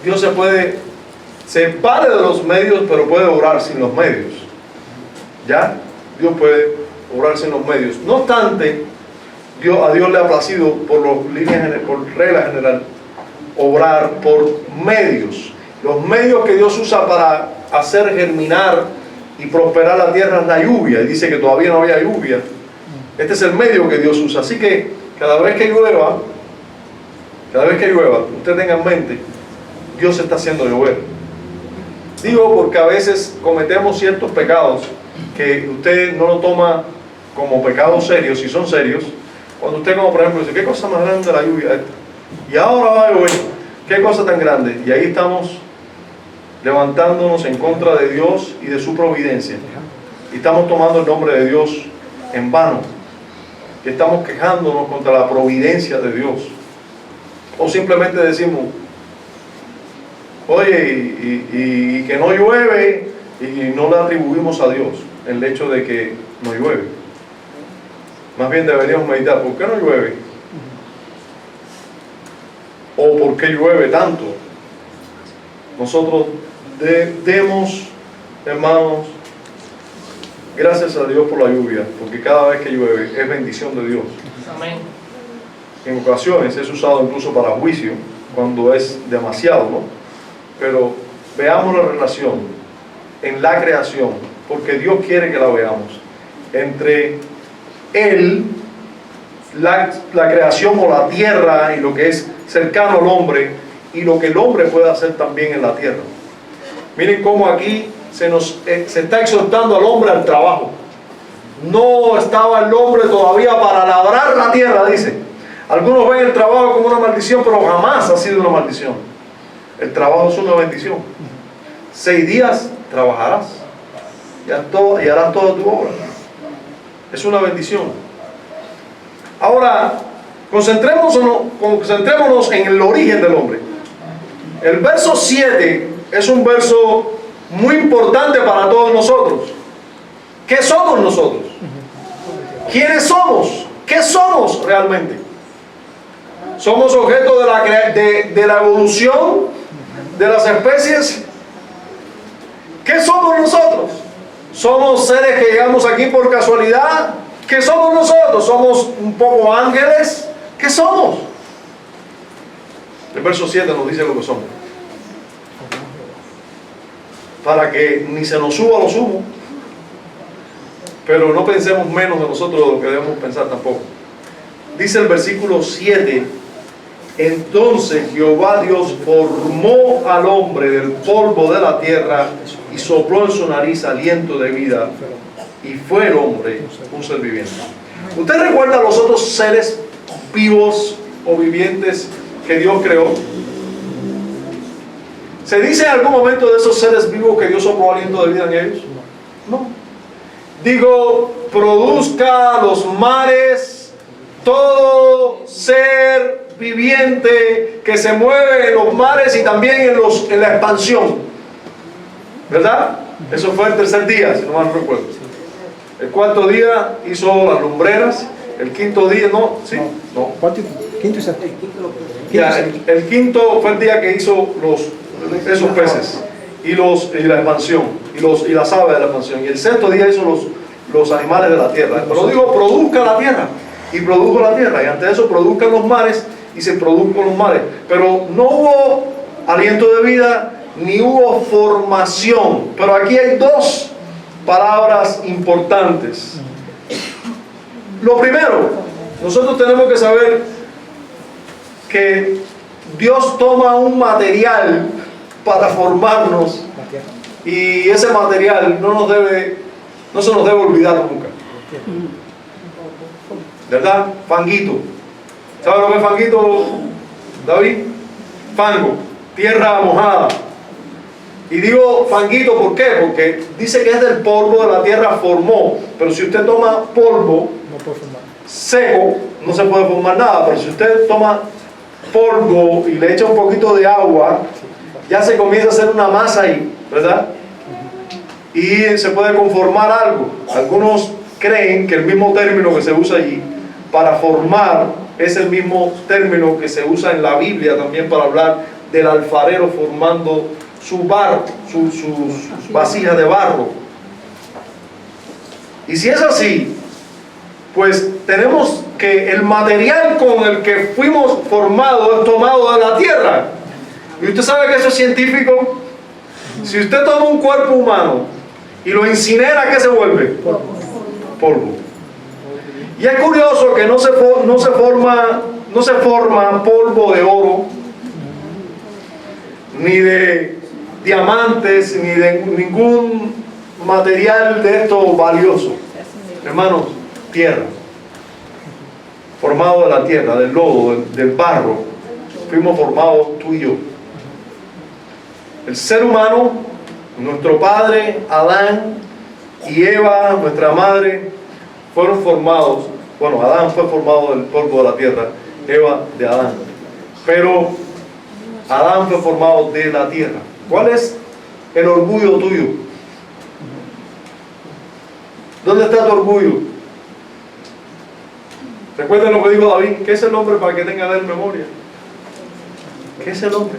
Dios se vale de los medios, pero puede obrar sin los medios. ¿Ya? Dios puede obrar sin los medios. No obstante, a Dios le ha placido, por regla general, obrar por medios. Los medios que Dios usa para hacer germinar y prosperar la tierra es la lluvia. Y dice que todavía no había lluvia. Este es el medio que Dios usa. Así que cada vez que llueva, usted tenga en mente, Dios está haciendo llover. Digo porque a veces cometemos ciertos pecados que usted no lo toma como pecados serios, si son serios. Cuando usted, como por ejemplo, dice, ¿qué cosa más grande la lluvia esta? Y ahora va a llover, ¿qué cosa tan grande? Y ahí estamos levantándonos en contra de Dios y de su providencia. Y estamos tomando el nombre de Dios en vano. Y estamos quejándonos contra la providencia de Dios. O simplemente decimos, oye, y que no llueve, y no le atribuimos a Dios el hecho de que no llueve. Más bien deberíamos meditar, ¿por qué no llueve? ¿O por qué llueve tanto? Nosotros demos, hermanos, gracias a Dios por la lluvia, porque cada vez que llueve es bendición de Dios. Amén. En ocasiones es usado incluso para juicio, cuando es demasiado, ¿no? Pero veamos la relación en la creación, porque Dios quiere que la veamos, entre Él, la creación o la tierra y lo que es cercano al hombre, y lo que el hombre puede hacer también en la tierra. Miren cómo aquí se está exhortando al hombre al trabajo. No estaba el hombre todavía para labrar la tierra, dice. Algunos ven el trabajo como una maldición, pero jamás ha sido una maldición. El trabajo es una bendición. 6 días trabajarás y harás toda tu obra. Es una bendición. Ahora, concentrémonos en el origen del hombre. El verso 7 es un verso muy importante para todos nosotros. ¿Qué somos nosotros? ¿Quiénes somos? ¿Qué somos realmente? ¿Somos objeto de la evolución de las especies? ¿Qué somos nosotros? ¿Somos seres que llegamos aquí por casualidad? ¿Qué somos nosotros? ¿Somos un poco ángeles? ¿Qué somos? El verso 7 nos dice lo que somos. Para que ni se nos suba lo sumo, pero no pensemos menos de nosotros de lo que debemos pensar tampoco. Dice el versículo 7: entonces Jehová Dios formó al hombre del polvo de la tierra y sopló en su nariz aliento de vida, y fue el hombre un ser viviente. ¿Usted recuerda los otros seres vivos o vivientes que Dios creó? ¿Se dice en algún momento de esos seres vivos que Dios sopló aliento de vida en ellos? No. Digo, produzca los mares, todo ser viviente que se mueve en los mares y también en la expansión. ¿Verdad? Eso fue el tercer día, si no mal recuerdo. El 4º día hizo las lumbreras. El 5º día, ¿no? ¿Sí? No. Quinto y sexto. Ya, el 5º fue el día que hizo esos peces y la expansión y las aves de la expansión. Y el 6º día hizo los animales de la tierra. Pero digo, produzca la tierra. Y produjo la tierra. Y antes de eso produzcan los mares y se produjo los mares. Pero no hubo aliento de vida ni hubo formación. Pero aquí hay 2 palabras importantes. Lo primero, nosotros tenemos que saber que Dios toma un material para formarnos, y ese material no se nos debe olvidar nunca. ¿Verdad? Fanguito. ¿Sabe lo que es fanguito, David? Fango, tierra mojada. Y digo fanguito, ¿por qué? Porque dice que es del polvo de la tierra formó. Pero si usted toma polvo seco, no se puede formar nada. Pero si usted toma polvo y le echa un poquito de agua, ya se comienza a hacer una masa ahí, ¿verdad? Y se puede conformar algo. Algunos creen que el mismo término que se usa allí para formar es el mismo término que se usa en la Biblia también para hablar del alfarero formando su barro, sus vasijas de barro. Y si es así, pues tenemos que el material con el que fuimos formados es tomado de la tierra. Y usted sabe que eso es científico. Si usted toma un cuerpo humano y lo incinera, ¿qué se vuelve? Polvo. Y es curioso que no se forma polvo de oro, ni de diamantes, ni de ningún material de esto valioso. Hermanos, tierra. Formado de la tierra, del lodo, del barro. Fuimos formados tú y yo. El ser humano, nuestro padre Adán y Eva, nuestra madre, fueron formados. Bueno, Adán fue formado del polvo de la tierra, Eva de Adán. Pero Adán fue formado de la tierra. ¿Cuál es el orgullo tuyo? ¿Dónde está tu orgullo? Recuerden lo que dijo David. ¿Qué es el hombre para que tenga de él memoria? ¿Qué es el hombre?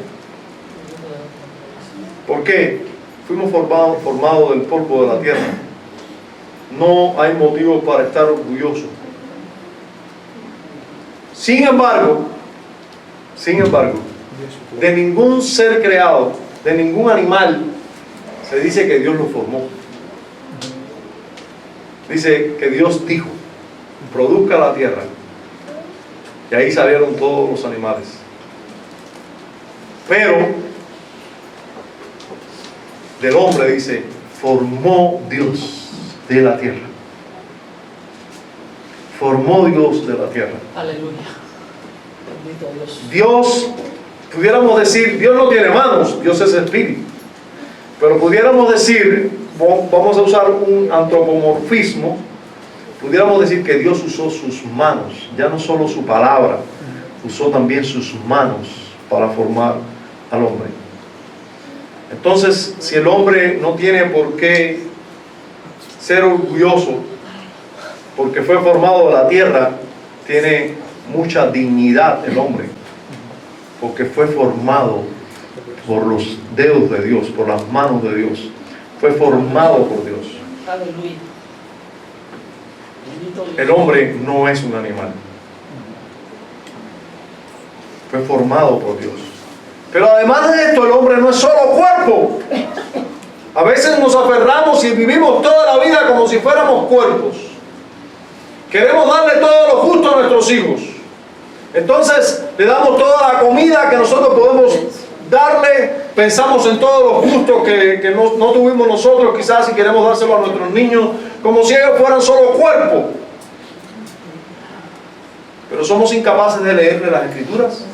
¿Por qué? Fuimos formados del polvo de la tierra. No hay motivo para estar orgulloso. Sin embargo, de ningún ser creado, de ningún animal, se dice que Dios lo formó. Dice que Dios dijo, produzca la tierra. Y ahí salieron todos los animales. Pero del hombre dice, formó Dios de la tierra. Formó Dios de la tierra. Aleluya. Bendito Dios. Dios, pudiéramos decir, Dios no tiene manos, Dios es espíritu. Pero pudiéramos decir, vamos a usar un antropomorfismo, pudiéramos decir que Dios usó sus manos, ya no solo su palabra, usó también sus manos para formar al hombre. Entonces, si el hombre no tiene por qué ser orgulloso, porque fue formado de la tierra, tiene mucha dignidad el hombre, porque fue formado por los dedos de Dios, por las manos de Dios, fue formado por Dios. Aleluya. Bendito Dios. El hombre no es un animal, fue formado por Dios. Pero además de esto, el hombre no es solo cuerpo. A veces nos aferramos y vivimos toda la vida como si fuéramos cuerpos. Queremos darle todo lo justo a nuestros hijos. Entonces le damos toda la comida que nosotros podemos darle. Pensamos en todo lo justo que no tuvimos nosotros, quizás, si queremos dárselo a nuestros niños, como si ellos fueran solo cuerpo. Pero somos incapaces de leerle las escrituras.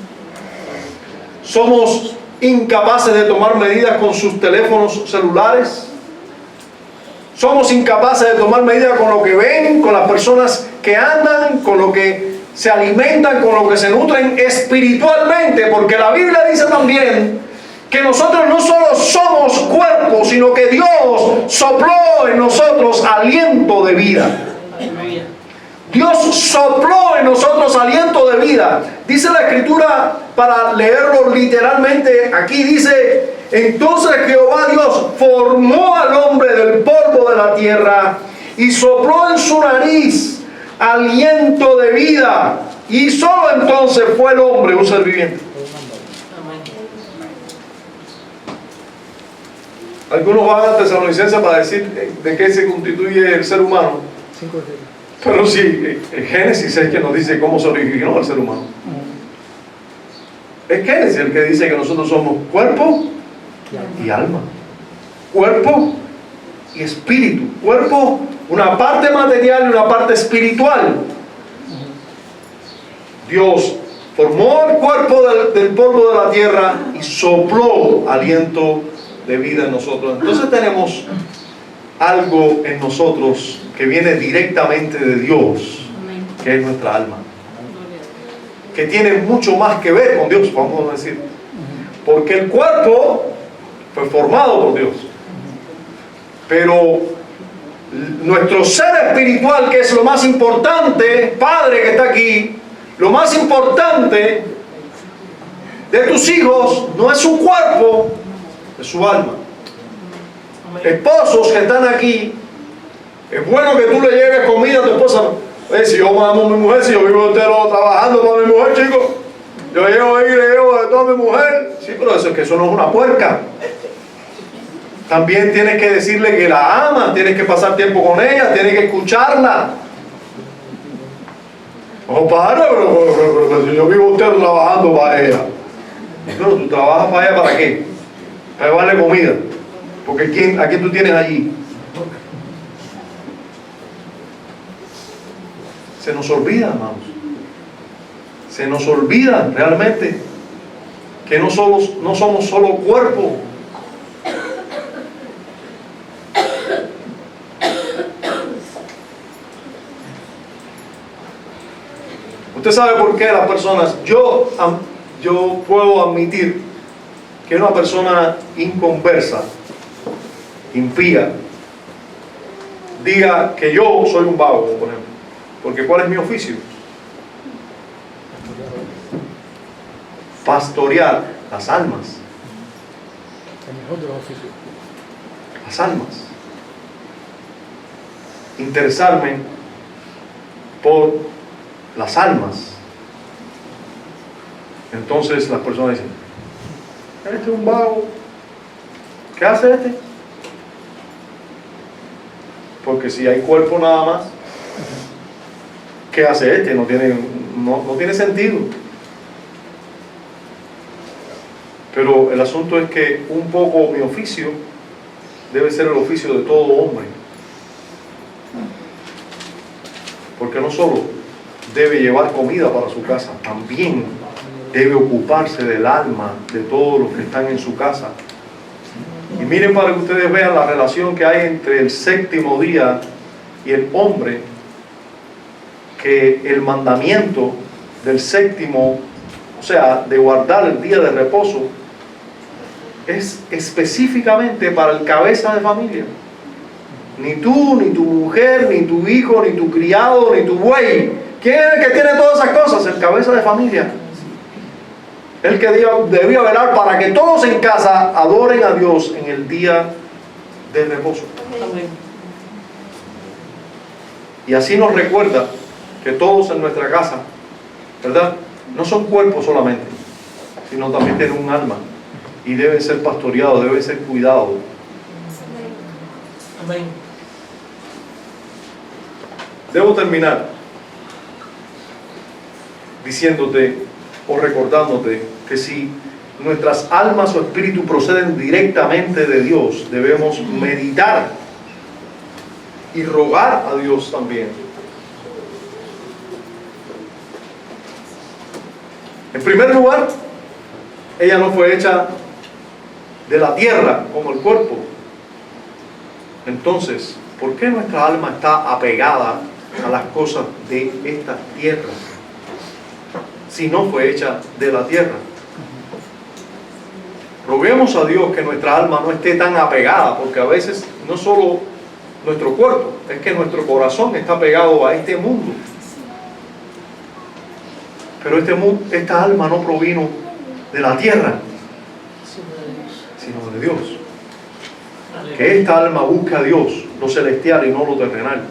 Somos incapaces de tomar medidas con sus teléfonos celulares. Somos incapaces de tomar medidas con lo que ven, con las personas que andan, con lo que se alimentan, con lo que se nutren espiritualmente, porque la Biblia dice también que nosotros no solo somos cuerpo, sino que Dios sopló en nosotros aliento de vida. Dios sopló en nosotros aliento de vida. Dice la Escritura, para leerlo literalmente, aquí dice: entonces Jehová Dios formó al hombre del polvo de la tierra y sopló en su nariz aliento de vida, y solo entonces fue el hombre un ser viviente. Algunos van a Tesalonicenses para decir de qué se constituye el ser humano. Pero sí, en Génesis es que nos dice cómo se originó el ser humano. Es Génesis el que dice que nosotros somos cuerpo y alma. Cuerpo y espíritu. Cuerpo, una parte material y una parte espiritual. Dios formó el cuerpo del polvo de la tierra y sopló aliento de vida en nosotros. Entonces tenemos algo en nosotros que viene directamente de Dios, que es nuestra alma, que tiene mucho más que ver con Dios, vamos a decir, porque el cuerpo fue formado por Dios, pero nuestro ser espiritual, que es lo más importante, Padre que está aquí, Lo más importante de tus hijos no es su cuerpo, es su alma. Esposos que están aquí, es bueno que tú le lleves comida a tu esposa. Si yo amo a mi mujer, si yo vivo entero trabajando para mi mujer, chicos, yo llevo ahí, le llevo de toda mi mujer. Sí, pero eso es que eso no es una puerca. También tienes que decirle que la amas, tienes que pasar tiempo con ella, tienes que escucharla. Oh, padre, pero si yo vivo usted trabajando para ella. Pero tú trabajas para ella, ¿para qué? Para llevarle comida. Porque ¿a quién tú tienes allí? Se nos olvida, hermanos. Se nos olvida realmente que no somos solo cuerpo. Usted sabe por qué las personas, yo puedo admitir que una persona inconversa, impía, diga que yo soy un vago, por ejemplo. Porque ¿cuál es mi oficio? Pastorear las almas. El mejor de los oficios. Las almas. Interesarme por las almas. Entonces las personas dicen, este es un vago. ¿Qué hace este? Porque si hay cuerpo nada más, ¿qué hace este? No tiene sentido. Pero el asunto es que un poco mi oficio debe ser el oficio de todo hombre. Porque no solo debe llevar comida para su casa, también debe ocuparse del alma de todos los que están en su casa. Y miren para que ustedes vean la relación que hay entre el séptimo día y el hombre, que el mandamiento del séptimo, o sea, de guardar el día de reposo, es específicamente para el cabeza de familia. Ni tú, ni tu mujer, ni tu hijo, ni tu criado, ni tu buey. ¿Quién es el que tiene todas esas cosas? El cabeza de familia. El que debía velar para que todos en casa adoren a Dios en el día de reposo. Amén. Y así nos recuerda que todos en nuestra casa, ¿verdad? No son cuerpos solamente, sino también tienen un alma. Y deben ser pastoreados, deben ser cuidados. Amén. Debo terminar diciéndote o recordándote que si nuestras almas o espíritu proceden directamente de Dios, debemos meditar y rogar a Dios también. En primer lugar, ella no fue hecha de la tierra como el cuerpo. Entonces, ¿por qué nuestra alma está apegada a las cosas de esta tierra si no fue hecha de la tierra? Roguemos a Dios que nuestra alma no esté tan apegada, porque a veces no solo nuestro cuerpo, es que nuestro corazón está pegado a este mundo. Pero esta alma no provino de la tierra, sino de Dios. Que esta alma busque a Dios, lo celestial y no lo terrenal.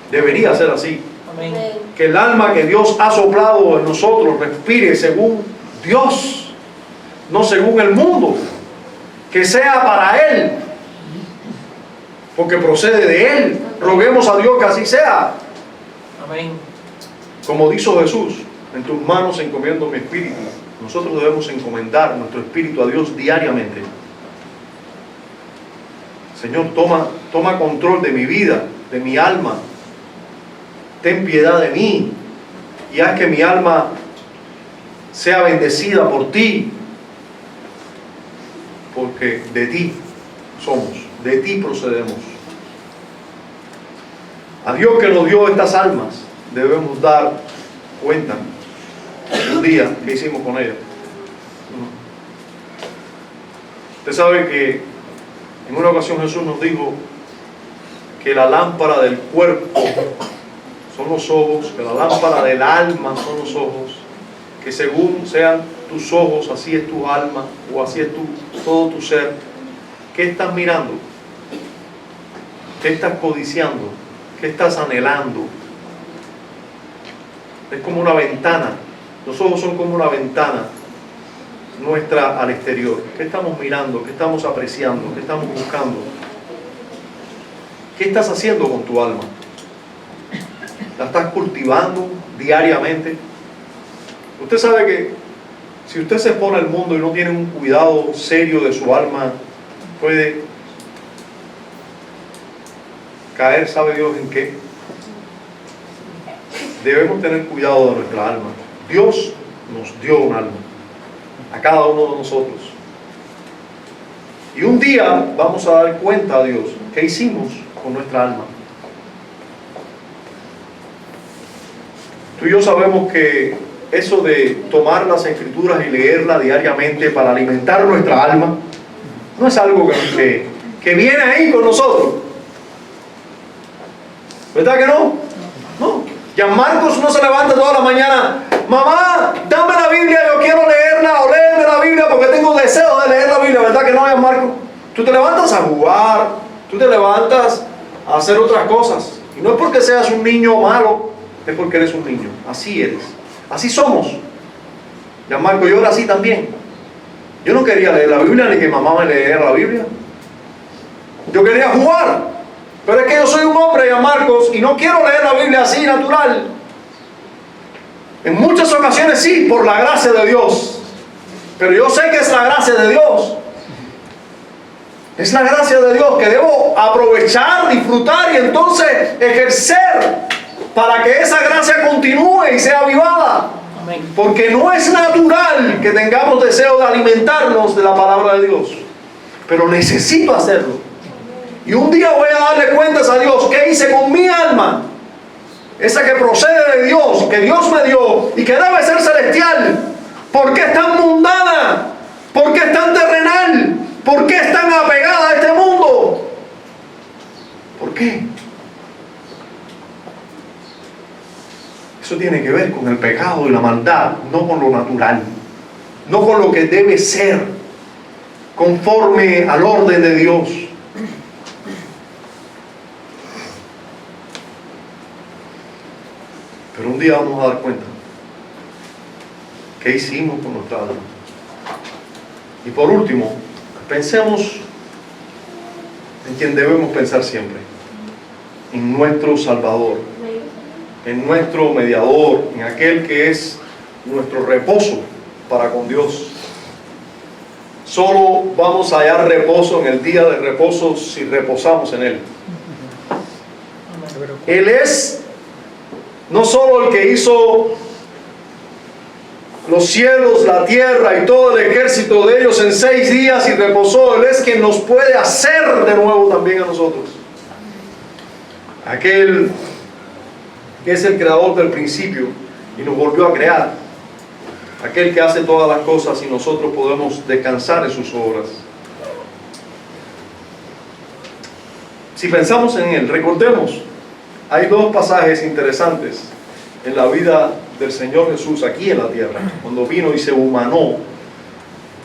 Debería ser así. Amén. Que el alma que Dios ha soplado en nosotros respire según Dios, no según el mundo. Que sea para Él, porque procede de Él. Roguemos a Dios que así sea. Amén. Como dijo Jesús, en tus manos encomiendo mi espíritu. Nosotros debemos encomendar nuestro espíritu a Dios diariamente. Señor, toma control de mi vida, de mi alma. Ten piedad de mí y haz que mi alma sea bendecida por ti. Porque de ti somos, de ti procedemos. A Dios que nos dio estas almas debemos dar cuenta un día que hicimos con ellas. Usted sabe que en una ocasión Jesús nos dijo que la lámpara del cuerpo son los ojos, que la lámpara del alma son los ojos, que según sean tus ojos, así es tu alma, o así es todo tu ser. ¿Qué estás mirando? ¿Qué estás codiciando? ¿Qué estás anhelando? Es como una ventana. Los ojos son como una ventana nuestra al exterior. ¿Qué estamos mirando? ¿Qué estamos apreciando? ¿Qué estamos buscando? ¿Qué estás haciendo con tu alma? ¿La estás cultivando diariamente? Usted sabe que si usted se expone al mundo y no tiene un cuidado serio de su alma, puede caer, ¿sabe Dios en qué? Debemos tener cuidado de nuestra alma. Dios nos dio un alma, a cada uno de nosotros. Y un día vamos a dar cuenta a Dios qué hicimos con nuestra alma. Tú y yo sabemos que eso de tomar las escrituras y leerlas diariamente para alimentar nuestra alma no es algo que viene ahí con nosotros. ¿Verdad que no? No. Gianmarcos no se levanta toda la mañana: mamá, dame la Biblia, yo quiero leerla, o léeme la Biblia porque tengo deseo de leer la Biblia. ¿Verdad que no, Gianmarcos? Tú te levantas a jugar, tú te levantas a hacer otras cosas. Y no es porque seas un niño malo, es porque eres un niño. Así eres. Así somos. Gianmarco, yo era así también. Yo no quería leer la Biblia ni que mamá me leyera la Biblia. Yo quería jugar. Pero es que yo soy un hombre, Gianmarcos, y no quiero leer la Biblia así, natural. En muchas ocasiones sí, por la gracia de Dios. Pero yo sé que es la gracia de Dios. Es la gracia de Dios que debo aprovechar, disfrutar y entonces ejercer para que esa gracia continúe y sea avivada. Amén. Porque no es natural que tengamos deseo de alimentarnos de la palabra de Dios. Pero necesito hacerlo. Y un día voy a darle cuentas a Dios. ¿Qué hice con mi alma? Esa que procede de Dios, que Dios me dio y que debe ser celestial. ¿Por qué es tan mundana? ¿Por qué es tan terrenal? ¿Por qué es tan apegada a este mundo? ¿Por qué? Eso tiene que ver con el pecado y la maldad, no con lo natural, no con lo que debe ser conforme al orden de Dios. Pero un día vamos a dar cuenta qué hicimos con nuestra alma. Y por último, pensemos en quien debemos pensar siempre, en nuestro Salvador, en nuestro mediador, en aquel que es nuestro reposo para con Dios. Solo vamos a hallar reposo en el día de reposo si reposamos en Él. Él es no solo el que hizo los cielos, la tierra y todo el ejército de ellos en 6 días y reposó. Él es quien nos puede hacer de nuevo también a nosotros. Aquel que es el creador del principio y nos volvió a crear. Aquel que hace todas las cosas y nosotros podemos descansar en sus obras. Si pensamos en Él, recordemos, hay 2 pasajes interesantes en la vida del Señor Jesús aquí en la tierra, cuando vino y se humanó.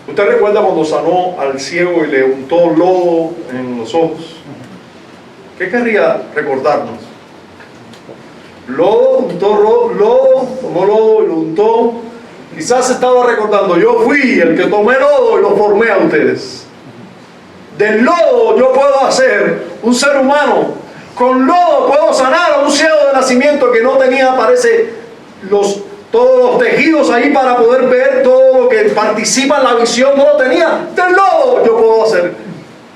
¿Usted recuerda cuando sanó al ciego y le untó lodo en los ojos? ¿Qué querría recordarnos? Lodo, untó lodo, tomó lodo y lo untó. Quizás estaba recordando: yo fui el que tomé lodo y lo formé a ustedes. Del lodo yo puedo hacer un ser humano. Con lodo puedo sanar a un ciego de nacimiento que no tenía, parece, todos los tejidos ahí para poder ver todo lo que participa en la visión, no lo tenía. Del lodo yo puedo hacer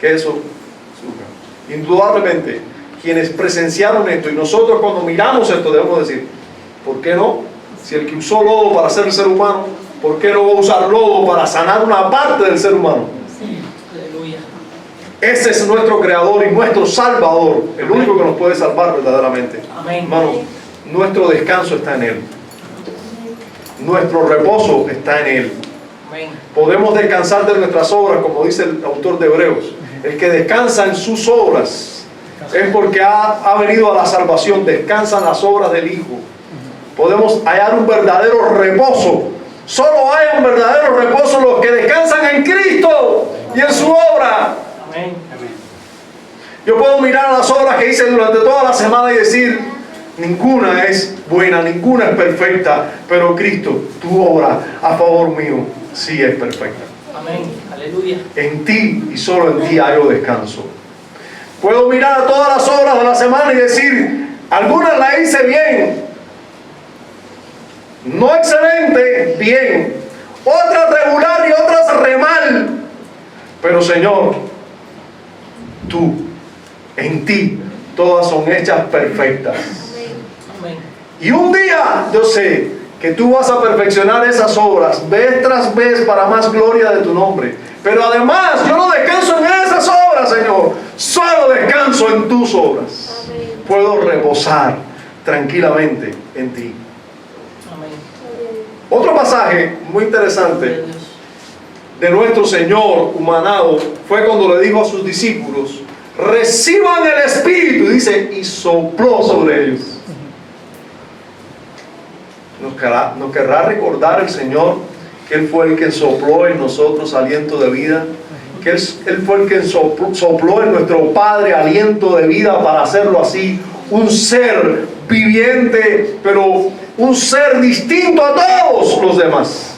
que eso surja. Indudablemente, quienes presenciaron esto, y nosotros cuando miramos esto debemos decir: ¿por qué no? Si el que usó lodo para ser el ser humano, ¿por qué no va a usar lodo para sanar una parte del ser humano? Aleluya. Ese es nuestro creador y nuestro salvador, el único que nos puede salvar verdaderamente. Amén. Hermano, nuestro descanso está en Él. Nuestro reposo está en Él. Amén. Podemos descansar de nuestras obras, como dice el autor de Hebreos. El que descansa en sus obras es porque ha venido a la salvación. Descansan las obras del Hijo. Podemos hallar un verdadero reposo. Solo hay un verdadero reposo los que descansan en Cristo y en su obra. Amén. Yo puedo mirar las obras que hice durante toda la semana y decir, ninguna es buena, ninguna es perfecta, pero Cristo, tu obra a favor mío, sí es perfecta. Amén. Aleluya. En ti y solo en ti hallo descanso. Puedo mirar a todas las obras de la semana y decir, algunas las hice bien, no excelente, bien, otras regular y otras re mal, pero Señor, tú, en ti, todas son hechas perfectas. Amén. Y un día yo sé que tú vas a perfeccionar esas obras vez tras vez para más gloria de tu nombre. Pero además yo no descanso en esas obras, Señor, solo descanso en tus obras. Puedo reposar tranquilamente en ti. Amén. Otro pasaje muy interesante Gloria a Dios. de nuestro Señor humanado fue cuando le dijo a sus discípulos, reciban el Espíritu, dice, y sopló sobre ellos. Nos querrá recordar el Señor que Él fue el que sopló en nosotros aliento de vida, que Él fue el que sopló en nuestro Padre aliento de vida para hacerlo así, un ser viviente, pero un ser distinto a todos los demás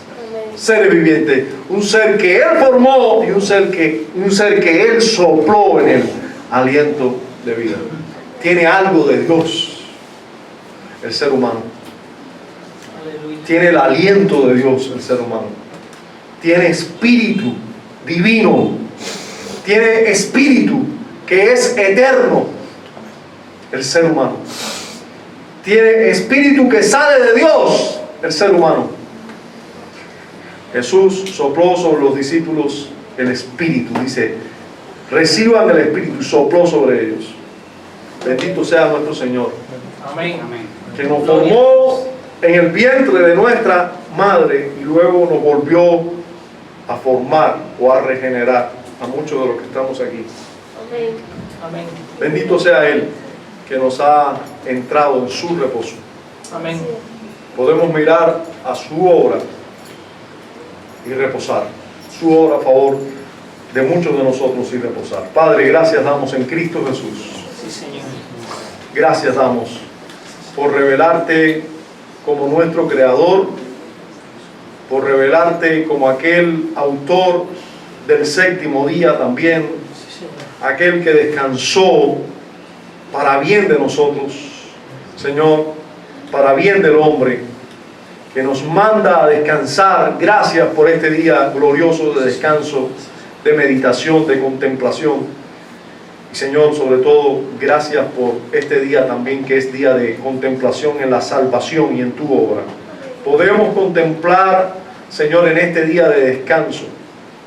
seres vivientes, un ser que Él formó y un ser que Él sopló en él aliento de vida. Tiene algo de Dios el ser humano. Aleluya. Tiene el aliento de Dios el ser humano. Tiene espíritu divino. Tiene espíritu que es eterno el ser humano. Tiene espíritu que sale de Dios el ser humano. Jesús sopló sobre los discípulos el espíritu. Dice, reciban el espíritu. Sopló sobre ellos. Bendito sea nuestro Señor, Amén. Amén. que nos formó en el vientre de nuestra madre y luego nos volvió a formar o a regenerar a muchos de los que estamos aquí. Amén. Bendito sea Él que nos ha entrado en su reposo. Amén. Podemos mirar a su obra y reposar. Su obra a favor de muchos de nosotros y reposar. Padre, gracias damos en Cristo Jesús. Sí, Señor. Gracias damos por revelarte como nuestro creador, por revelarte como aquel autor del séptimo día también, Sí, Señor. aquel que descansó para bien de nosotros, Señor, para bien del hombre, que nos manda a descansar. Gracias por este día glorioso de descanso, de meditación, de contemplación. Y Señor, sobre todo, gracias por este día también que es día de contemplación en la salvación y en tu obra. Podemos contemplar, Señor, en este día de descanso,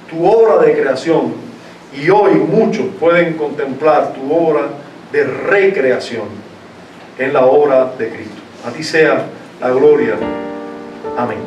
tu obra de creación. Y hoy muchos pueden contemplar tu obra de recreación en la obra de Cristo. A ti sea la gloria. Amén.